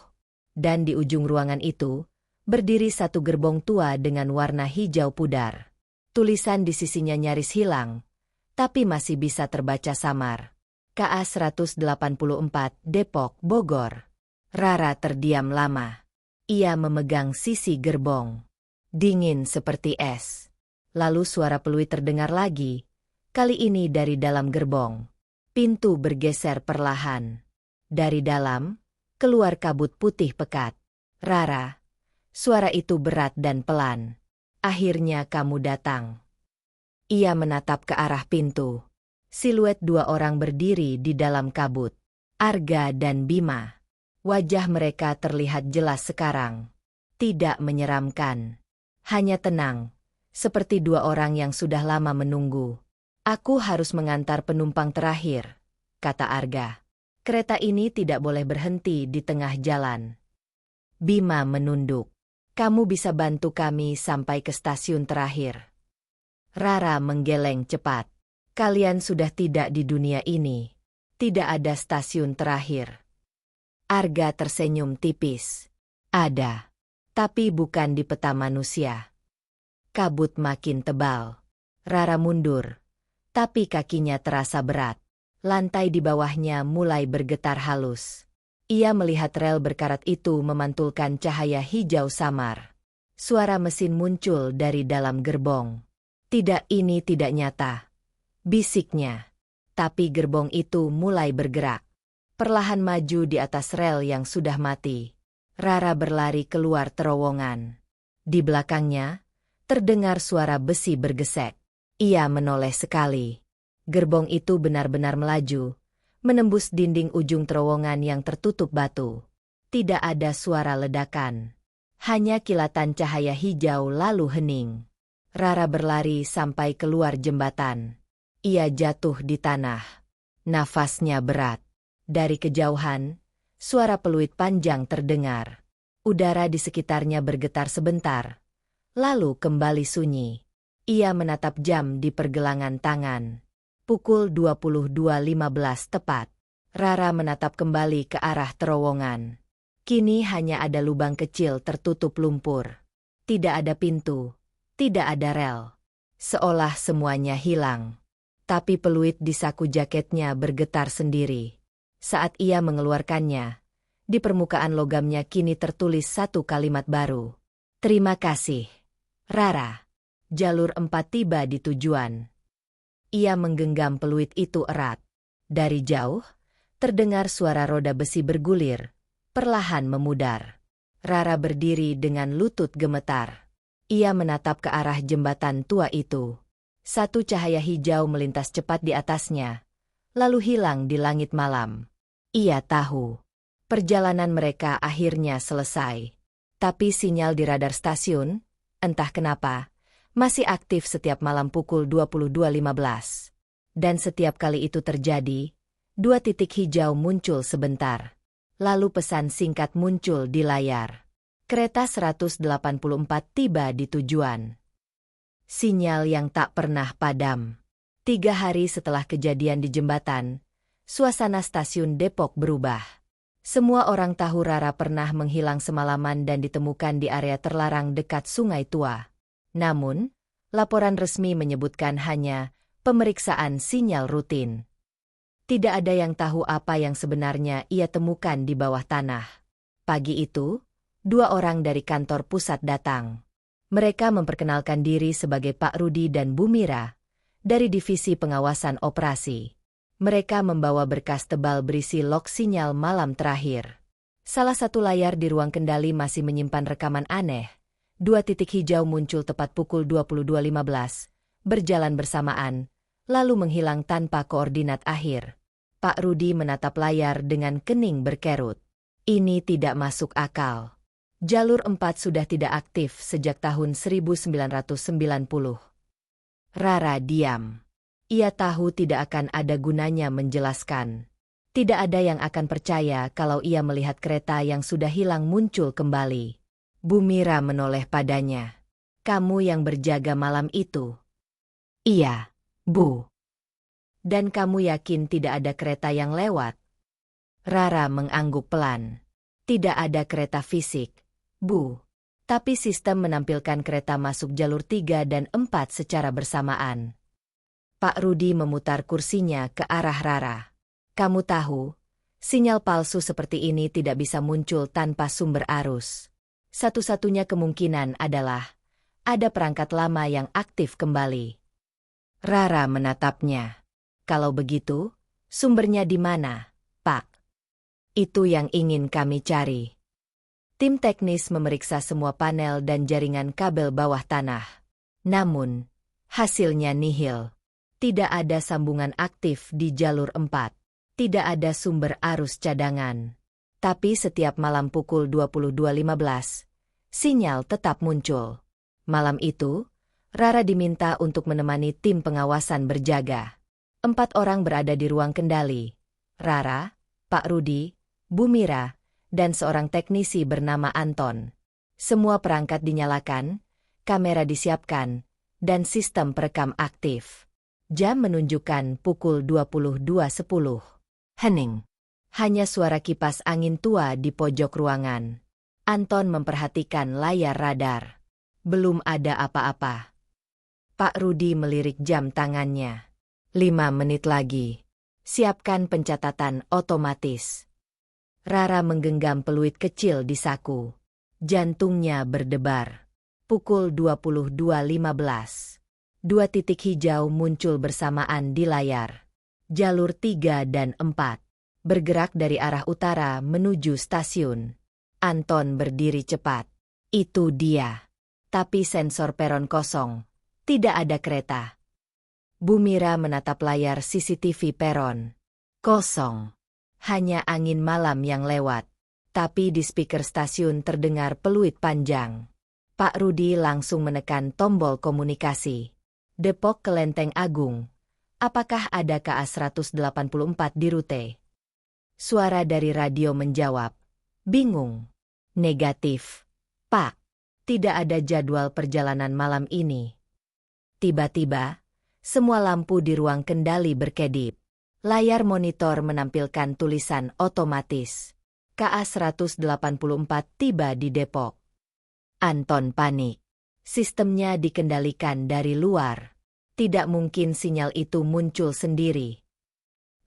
Dan di ujung ruangan itu, berdiri satu gerbong tua dengan warna hijau pudar. Tulisan di sisinya nyaris hilang, tapi masih bisa terbaca samar. KA 184 Depok, Bogor. Rara terdiam lama. Ia memegang sisi gerbong. Dingin seperti es. Lalu suara peluit terdengar lagi. Kali ini dari dalam gerbong. Pintu bergeser perlahan. Dari dalam, keluar kabut putih pekat. "Rara." Suara itu berat dan pelan. "Akhirnya kamu datang." Ia menatap ke arah pintu. Siluet dua orang berdiri di dalam kabut. Arga dan Bima. Wajah mereka terlihat jelas sekarang. Tidak menyeramkan. Hanya tenang. Seperti dua orang yang sudah lama menunggu. Aku harus mengantar penumpang terakhir, kata Arga. Kereta ini tidak boleh berhenti di tengah jalan. Bima menunduk. Kamu bisa bantu kami sampai ke stasiun terakhir. Rara menggeleng cepat. Kalian sudah tidak di dunia ini. Tidak ada stasiun terakhir. Arga tersenyum tipis. Ada. Tapi bukan di peta manusia. Kabut makin tebal. Rara mundur. Tapi kakinya terasa berat. Lantai di bawahnya mulai bergetar halus. Ia melihat rel berkarat itu memantulkan cahaya hijau samar. Suara mesin muncul dari dalam gerbong. Tidak, ini tidak nyata, bisiknya. Tapi gerbong itu mulai bergerak. Perlahan maju di atas rel yang sudah mati. Rara berlari keluar terowongan. Di belakangnya, terdengar suara besi bergesek. Ia menoleh sekali. Gerbong itu benar-benar melaju, menembus dinding ujung terowongan yang tertutup batu. Tidak ada suara ledakan. Hanya kilatan cahaya hijau lalu hening. Rara berlari sampai keluar jembatan. Ia jatuh di tanah. Nafasnya berat. Dari kejauhan, suara peluit panjang terdengar. Udara di sekitarnya bergetar sebentar. Lalu kembali sunyi. Ia menatap jam di pergelangan tangan. Pukul 22.15 tepat. Rara menatap kembali ke arah terowongan. Kini hanya ada lubang kecil tertutup lumpur. Tidak ada pintu. Tidak ada rel. Seolah semuanya hilang. Tapi peluit di saku jaketnya bergetar sendiri. Saat ia mengeluarkannya, di permukaan logamnya kini tertulis satu kalimat baru. Terima kasih, Rara. Jalur 4 tiba di tujuan. Ia menggenggam peluit itu erat. Dari jauh, terdengar suara roda besi bergulir, perlahan memudar. Rara berdiri dengan lutut gemetar. Ia menatap ke arah jembatan tua itu. Satu cahaya hijau melintas cepat di atasnya, lalu hilang di langit malam. Ia tahu, perjalanan mereka akhirnya selesai. Tapi sinyal di radar stasiun, entah kenapa, masih aktif setiap malam pukul 22.15. Dan setiap kali itu terjadi, dua titik hijau muncul sebentar. Lalu pesan singkat muncul di layar. Kereta 184 tiba di tujuan. Sinyal yang tak pernah padam. 3 hari setelah kejadian di jembatan, suasana stasiun Depok berubah. Semua orang tahu Rara pernah menghilang semalaman dan ditemukan di area terlarang dekat Sungai Tua. Namun, laporan resmi menyebutkan hanya pemeriksaan sinyal rutin. Tidak ada yang tahu apa yang sebenarnya ia temukan di bawah tanah. Pagi itu, 2 orang dari kantor pusat datang. Mereka memperkenalkan diri sebagai Pak Rudi dan Bu Mira, dari Divisi Pengawasan Operasi. Mereka membawa berkas tebal berisi log sinyal malam terakhir. Salah satu layar di ruang kendali masih menyimpan rekaman aneh. 2 titik hijau muncul tepat pukul 22.15, berjalan bersamaan, lalu menghilang tanpa koordinat akhir. Pak Rudi menatap layar dengan kening berkerut. Ini tidak masuk akal. Jalur 4 sudah tidak aktif sejak tahun 1990. Rara diam. Ia tahu tidak akan ada gunanya menjelaskan. Tidak ada yang akan percaya kalau ia melihat kereta yang sudah hilang muncul kembali. Bu Mira menoleh padanya. Kamu yang berjaga malam itu? Iya, Bu. Dan kamu yakin tidak ada kereta yang lewat? Rara mengangguk pelan. Tidak ada kereta fisik, Bu. Tapi sistem menampilkan kereta masuk jalur 3 dan 4 secara bersamaan. Pak Rudi memutar kursinya ke arah Rara. Kamu tahu, sinyal palsu seperti ini tidak bisa muncul tanpa sumber arus. Satu-satunya kemungkinan adalah ada perangkat lama yang aktif kembali. Rara menatapnya. Kalau begitu, sumbernya di mana, Pak? Itu yang ingin kami cari. Tim teknis memeriksa semua panel dan jaringan kabel bawah tanah. Namun, Hasilnya nihil. Tidak ada sambungan aktif di jalur 4. Tidak ada sumber arus cadangan. Tapi setiap malam pukul 22.15, sinyal tetap muncul. Malam itu, Rara diminta untuk menemani tim pengawasan berjaga. 4 orang berada di ruang kendali. Rara, Pak Rudi, Bu Mira, dan seorang teknisi bernama Anton. Semua perangkat dinyalakan, kamera disiapkan, dan sistem perekam aktif. Jam menunjukkan pukul 22.10. Hening. Hanya suara kipas angin tua di pojok ruangan. Anton memperhatikan layar radar. Belum ada apa-apa. Pak Rudi melirik jam tangannya. 5 menit lagi. Siapkan pencatatan otomatis. Rara menggenggam peluit kecil di saku. Jantungnya berdebar. Pukul 22.15. 2 titik hijau muncul bersamaan di layar. Jalur 3 dan 4. Bergerak dari arah utara menuju stasiun. Anton berdiri cepat. Itu dia. Tapi sensor peron kosong. Tidak ada kereta. Bu Mira menatap layar CCTV peron. Kosong. Hanya angin malam yang lewat. Tapi di speaker stasiun terdengar peluit panjang. Pak Rudi langsung menekan tombol komunikasi. Depok ke Lenteng Agung. Apakah ada KA 184 di rute? Suara dari radio menjawab. Bingung. Negatif. Pak. Tidak ada jadwal perjalanan malam ini. Tiba-tiba, semua lampu di ruang kendali berkedip. Layar monitor menampilkan tulisan otomatis. KA 184 tiba di Depok. Anton panik. Sistemnya dikendalikan dari luar. Tidak mungkin sinyal itu muncul sendiri.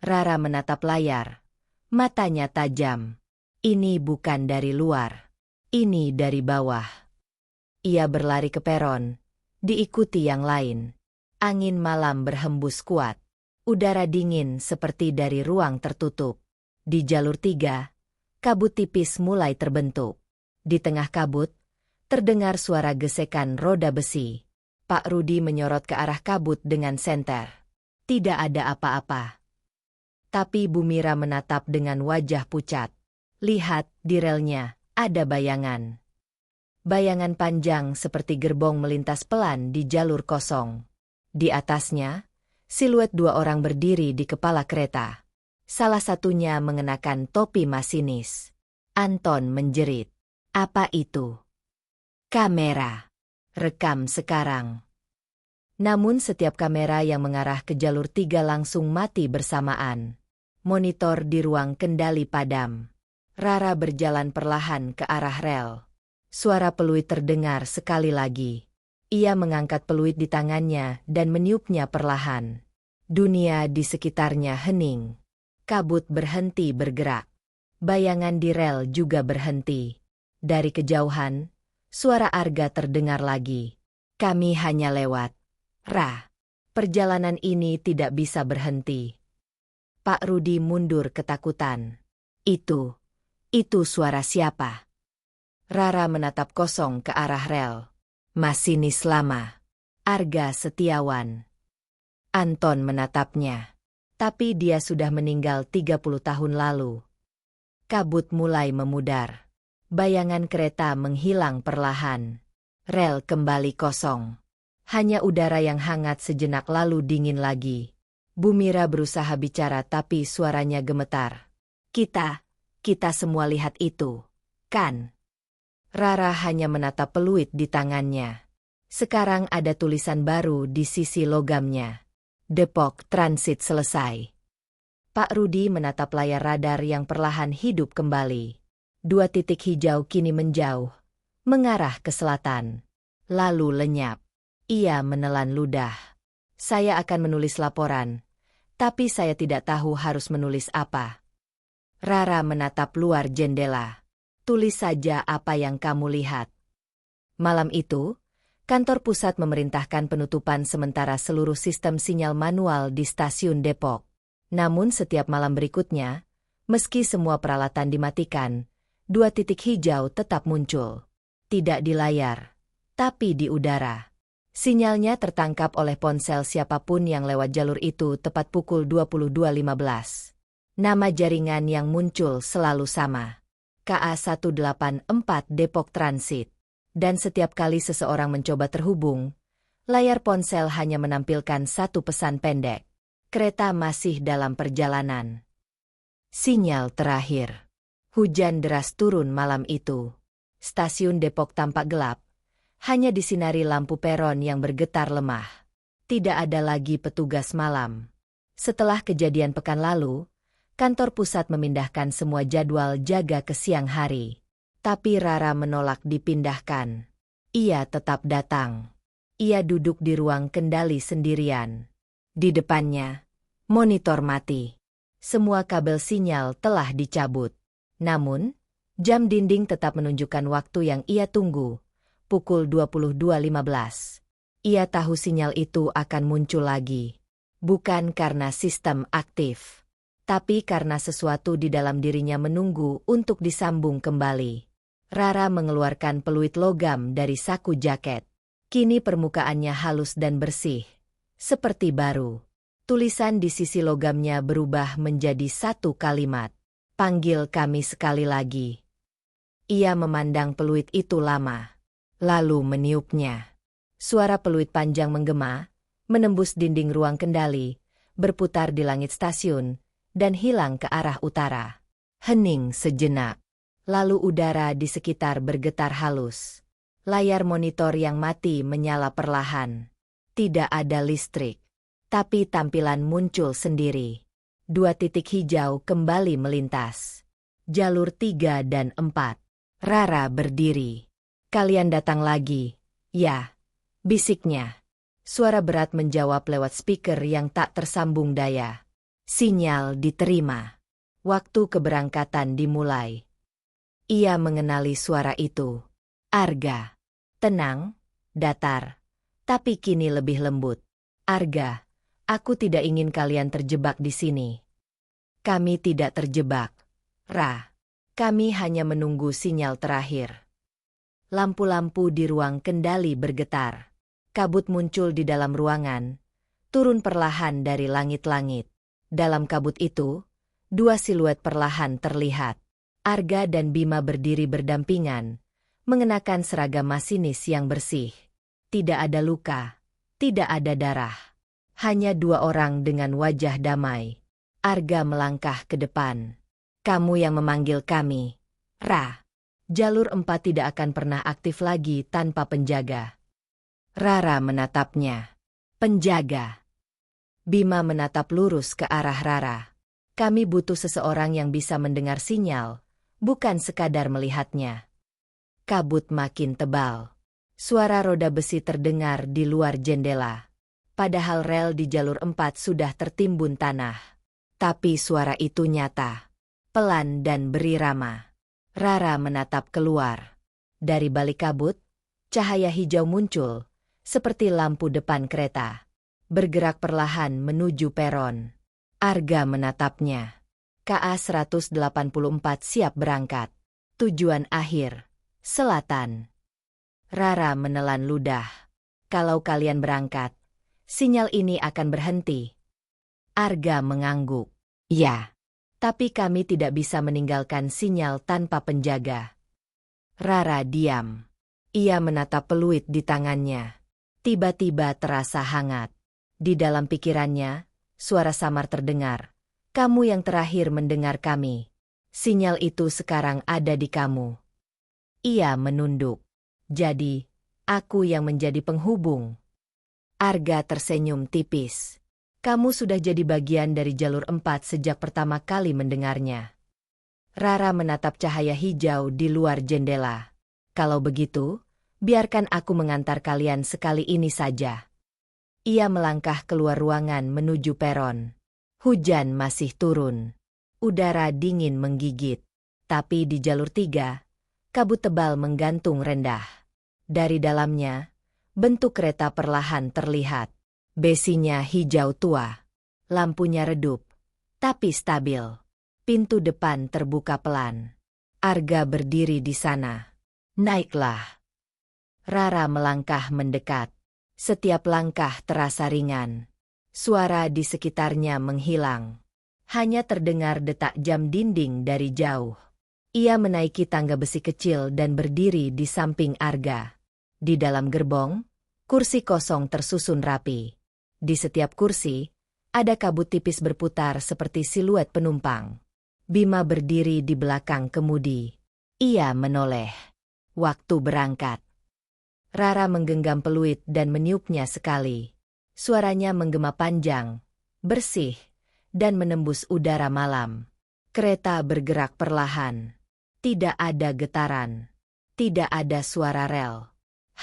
Rara menatap layar. Matanya tajam. Ini bukan dari luar. Ini dari bawah. Ia berlari ke peron. Diikuti yang lain. Angin malam berhembus kuat. Udara dingin seperti dari ruang tertutup. Di jalur 3, kabut tipis mulai terbentuk. Di tengah kabut, terdengar suara gesekan roda besi. Pak Rudi menyorot ke arah kabut dengan senter. Tidak ada apa-apa. Tapi Bu Mira menatap dengan wajah pucat. Lihat, di relnya, ada bayangan. Bayangan panjang seperti gerbong melintas pelan di jalur kosong. Di atasnya, siluet 2 orang berdiri di kepala kereta. Salah satunya mengenakan topi masinis. Anton menjerit. Apa itu? Kamera. Rekam sekarang. Namun setiap kamera yang mengarah ke jalur 3 langsung mati bersamaan. Monitor di ruang kendali padam. Rara berjalan perlahan ke arah rel. Suara peluit terdengar sekali lagi. Ia mengangkat peluit di tangannya dan meniupnya perlahan. Dunia di sekitarnya hening. Kabut berhenti bergerak. Bayangan di rel juga berhenti. Dari kejauhan, suara Arga terdengar lagi. Kami hanya lewat. Ra. Perjalanan ini tidak bisa berhenti. Pak Rudi mundur ketakutan. Itu suara siapa? Rara menatap kosong ke arah rel. Masinis lama. Arga Setiawan. Anton menatapnya. Tapi dia sudah meninggal 30 tahun lalu. Kabut mulai memudar. Bayangan kereta menghilang perlahan. Rel kembali kosong. Hanya udara yang hangat sejenak lalu dingin lagi. Bu Mira berusaha bicara tapi suaranya gemetar. Kita semua lihat itu, kan? Rara hanya menatap peluit di tangannya. Sekarang ada tulisan baru di sisi logamnya. Depok Transit selesai. Pak Rudi menatap layar radar yang perlahan hidup kembali. 2 titik hijau kini menjauh, mengarah ke selatan. Lalu lenyap. Ia menelan ludah. Saya akan menulis laporan, tapi saya tidak tahu harus menulis apa. Rara menatap luar jendela. Tulis saja apa yang kamu lihat. Malam itu, kantor pusat memerintahkan penutupan sementara seluruh sistem sinyal manual di stasiun Depok. Namun setiap malam berikutnya, meski semua peralatan dimatikan, 2 titik hijau tetap muncul. Tidak di layar, tapi di udara. Sinyalnya tertangkap oleh ponsel siapapun yang lewat jalur itu tepat pukul 22.15. Nama jaringan yang muncul selalu sama. KA184 Depok Transit. Dan setiap kali seseorang mencoba terhubung, layar ponsel hanya menampilkan satu pesan pendek. Kereta masih dalam perjalanan. Sinyal terakhir. Hujan deras turun malam itu. Stasiun Depok tampak gelap. Hanya disinari lampu peron yang bergetar lemah. Tidak ada lagi petugas malam. Setelah kejadian pekan lalu, kantor pusat memindahkan semua jadwal jaga ke siang hari. Tapi Rara menolak dipindahkan. Ia tetap datang. Ia duduk di ruang kendali sendirian. Di depannya, monitor mati. Semua kabel sinyal telah dicabut. Namun, jam dinding tetap menunjukkan waktu yang ia tunggu, pukul 22.15. Ia tahu sinyal itu akan muncul lagi. Bukan karena sistem aktif, tapi karena sesuatu di dalam dirinya menunggu untuk disambung kembali. Rara mengeluarkan peluit logam dari saku jaket. Kini permukaannya halus dan bersih, seperti baru. Tulisan di sisi logamnya berubah menjadi satu kalimat. Panggil kami sekali lagi. Ia memandang peluit itu lama, lalu meniupnya. Suara peluit panjang menggema, menembus dinding ruang kendali, berputar di langit stasiun, dan hilang ke arah utara. Hening sejenak. Lalu udara di sekitar bergetar halus. Layar monitor yang mati menyala perlahan. Tidak ada listrik. Tapi tampilan muncul sendiri. 2 titik hijau kembali melintas. Jalur 3 dan 4. Rara berdiri. Kalian datang lagi. Ya, bisiknya. Suara berat menjawab lewat speaker yang tak tersambung daya. Sinyal diterima. Waktu keberangkatan dimulai. Ia mengenali suara itu. Arga. Tenang, datar. Tapi kini lebih lembut. Arga, aku tidak ingin kalian terjebak di sini. Kami tidak terjebak. Ra. Kami hanya menunggu sinyal terakhir. Lampu-lampu di ruang kendali bergetar. Kabut muncul di dalam ruangan. Turun perlahan dari langit-langit. Dalam kabut itu, 2 siluet perlahan terlihat. Arga dan Bima berdiri berdampingan, mengenakan seragam masinis yang bersih. Tidak ada luka, tidak ada darah. Hanya 2 orang dengan wajah damai. Arga melangkah ke depan. Kamu yang memanggil kami, Ra. Jalur 4 tidak akan pernah aktif lagi tanpa penjaga. Rara menatapnya. Penjaga. Bima menatap lurus ke arah Rara. Kami butuh seseorang yang bisa mendengar sinyal, bukan sekadar melihatnya. Kabut makin tebal. Suara roda besi terdengar di luar jendela. Padahal rel di jalur 4 sudah tertimbun tanah. Tapi suara itu nyata. Pelan dan berirama. Rara menatap keluar. Dari balik kabut, cahaya hijau muncul, seperti lampu depan kereta. Bergerak perlahan menuju peron. Arga menatapnya. KA184 siap berangkat. Tujuan akhir, selatan. Rara menelan ludah. Kalau kalian berangkat, sinyal ini akan berhenti. Arga mengangguk. Ya, tapi kami tidak bisa meninggalkan sinyal tanpa penjaga. Rara diam. Ia menatap peluit di tangannya. Tiba-tiba terasa hangat. Di dalam pikirannya, suara samar terdengar. Kamu yang terakhir mendengar kami. Sinyal itu sekarang ada di kamu. Ia menunduk. Jadi, aku yang menjadi penghubung. Arga tersenyum tipis. Kamu sudah jadi bagian dari jalur 4 sejak pertama kali mendengarnya. Rara menatap cahaya hijau di luar jendela. Kalau begitu, biarkan aku mengantar kalian sekali ini saja. Ia melangkah keluar ruangan menuju peron. Hujan masih turun. Udara dingin menggigit. Tapi di jalur 3, kabut tebal menggantung rendah. Dari dalamnya, bentuk kereta perlahan terlihat. Besinya hijau tua. Lampunya redup, tapi stabil. Pintu depan terbuka pelan. Arga berdiri di sana. Naiklah. Rara melangkah mendekat. Setiap langkah terasa ringan. Suara di sekitarnya menghilang. Hanya terdengar detak jam dinding dari jauh. Ia menaiki tangga besi kecil dan berdiri di samping Arga. Di dalam gerbong, kursi kosong tersusun rapi. Di setiap kursi, ada kabut tipis berputar seperti siluet penumpang. Bima berdiri di belakang kemudi. Ia menoleh. Waktu berangkat. Rara menggenggam peluit dan meniupnya sekali. Suaranya menggema panjang, bersih, dan menembus udara malam. Kereta bergerak perlahan. Tidak ada getaran. Tidak ada suara rel.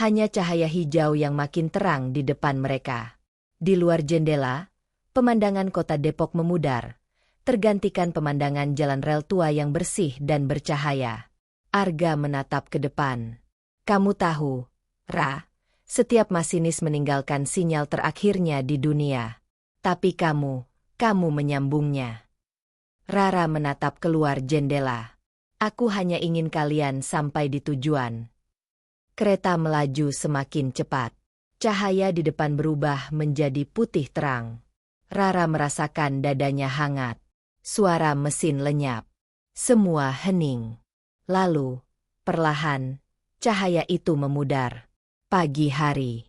Hanya cahaya hijau yang makin terang di depan mereka. Di luar jendela, pemandangan kota Depok memudar, tergantikan pemandangan jalan rel tua yang bersih dan bercahaya. Arga menatap ke depan. Kamu tahu, Ra, setiap masinis meninggalkan sinyal terakhirnya di dunia. Tapi kamu menyambungnya. Rara menatap keluar jendela. Aku hanya ingin kalian sampai di tujuan. Kereta melaju semakin cepat. Cahaya di depan berubah menjadi putih terang. Rara merasakan dadanya hangat. Suara mesin lenyap. Semua hening. Lalu, perlahan, cahaya itu memudar. Pagi hari.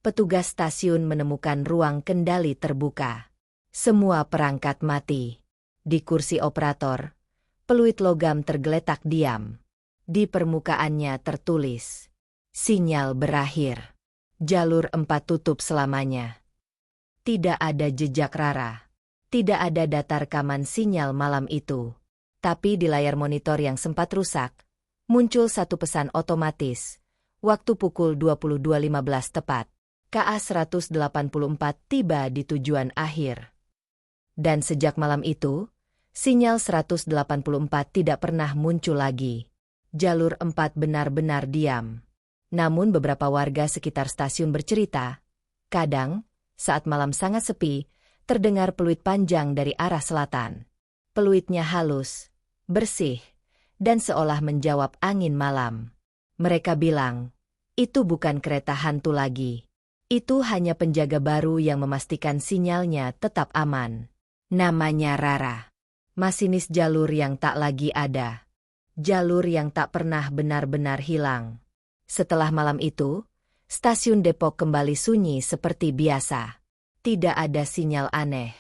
Petugas stasiun menemukan ruang kendali terbuka. Semua perangkat mati. Di kursi operator, peluit logam tergeletak diam. Di permukaannya tertulis, sinyal berakhir. Jalur 4 tutup selamanya. Tidak ada jejak Rara. Tidak ada data rekaman sinyal malam itu. Tapi di layar monitor yang sempat rusak, muncul satu pesan otomatis. Waktu pukul 22.15 tepat. KA 184 tiba di tujuan akhir. Dan sejak malam itu, sinyal 184 tidak pernah muncul lagi. Jalur 4 benar-benar diam. Namun beberapa warga sekitar stasiun bercerita, kadang, saat malam sangat sepi, terdengar peluit panjang dari arah selatan. Peluitnya halus, bersih, dan seolah menjawab angin malam. Mereka bilang, itu bukan kereta hantu lagi. Itu hanya penjaga baru yang memastikan sinyalnya tetap aman. Namanya Rara. Masinis jalur yang tak lagi ada. Jalur yang tak pernah benar-benar hilang. Setelah malam itu, stasiun Depok kembali sunyi seperti biasa. Tidak ada sinyal aneh.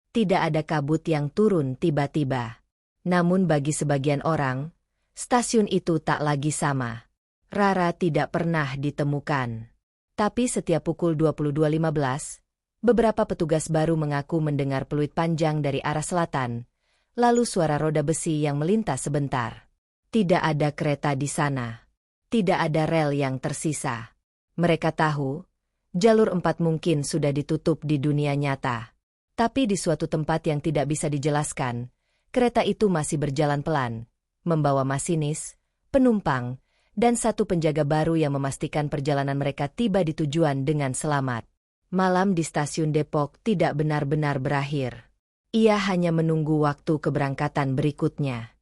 Tidak ada kabut yang turun tiba-tiba. Namun bagi sebagian orang, stasiun itu tak lagi sama. Rara tidak pernah ditemukan. Tapi setiap pukul 22.15, beberapa petugas baru mengaku mendengar peluit panjang dari arah selatan, lalu suara roda besi yang melintas sebentar. Tidak ada kereta di sana. Tidak ada rel yang tersisa. Mereka tahu, jalur 4 mungkin sudah ditutup di dunia nyata. Tapi di suatu tempat yang tidak bisa dijelaskan, kereta itu masih berjalan pelan, membawa masinis, penumpang, dan satu penjaga baru yang memastikan perjalanan mereka tiba di tujuan dengan selamat. Malam di stasiun Depok tidak benar-benar berakhir. Ia hanya menunggu waktu keberangkatan berikutnya.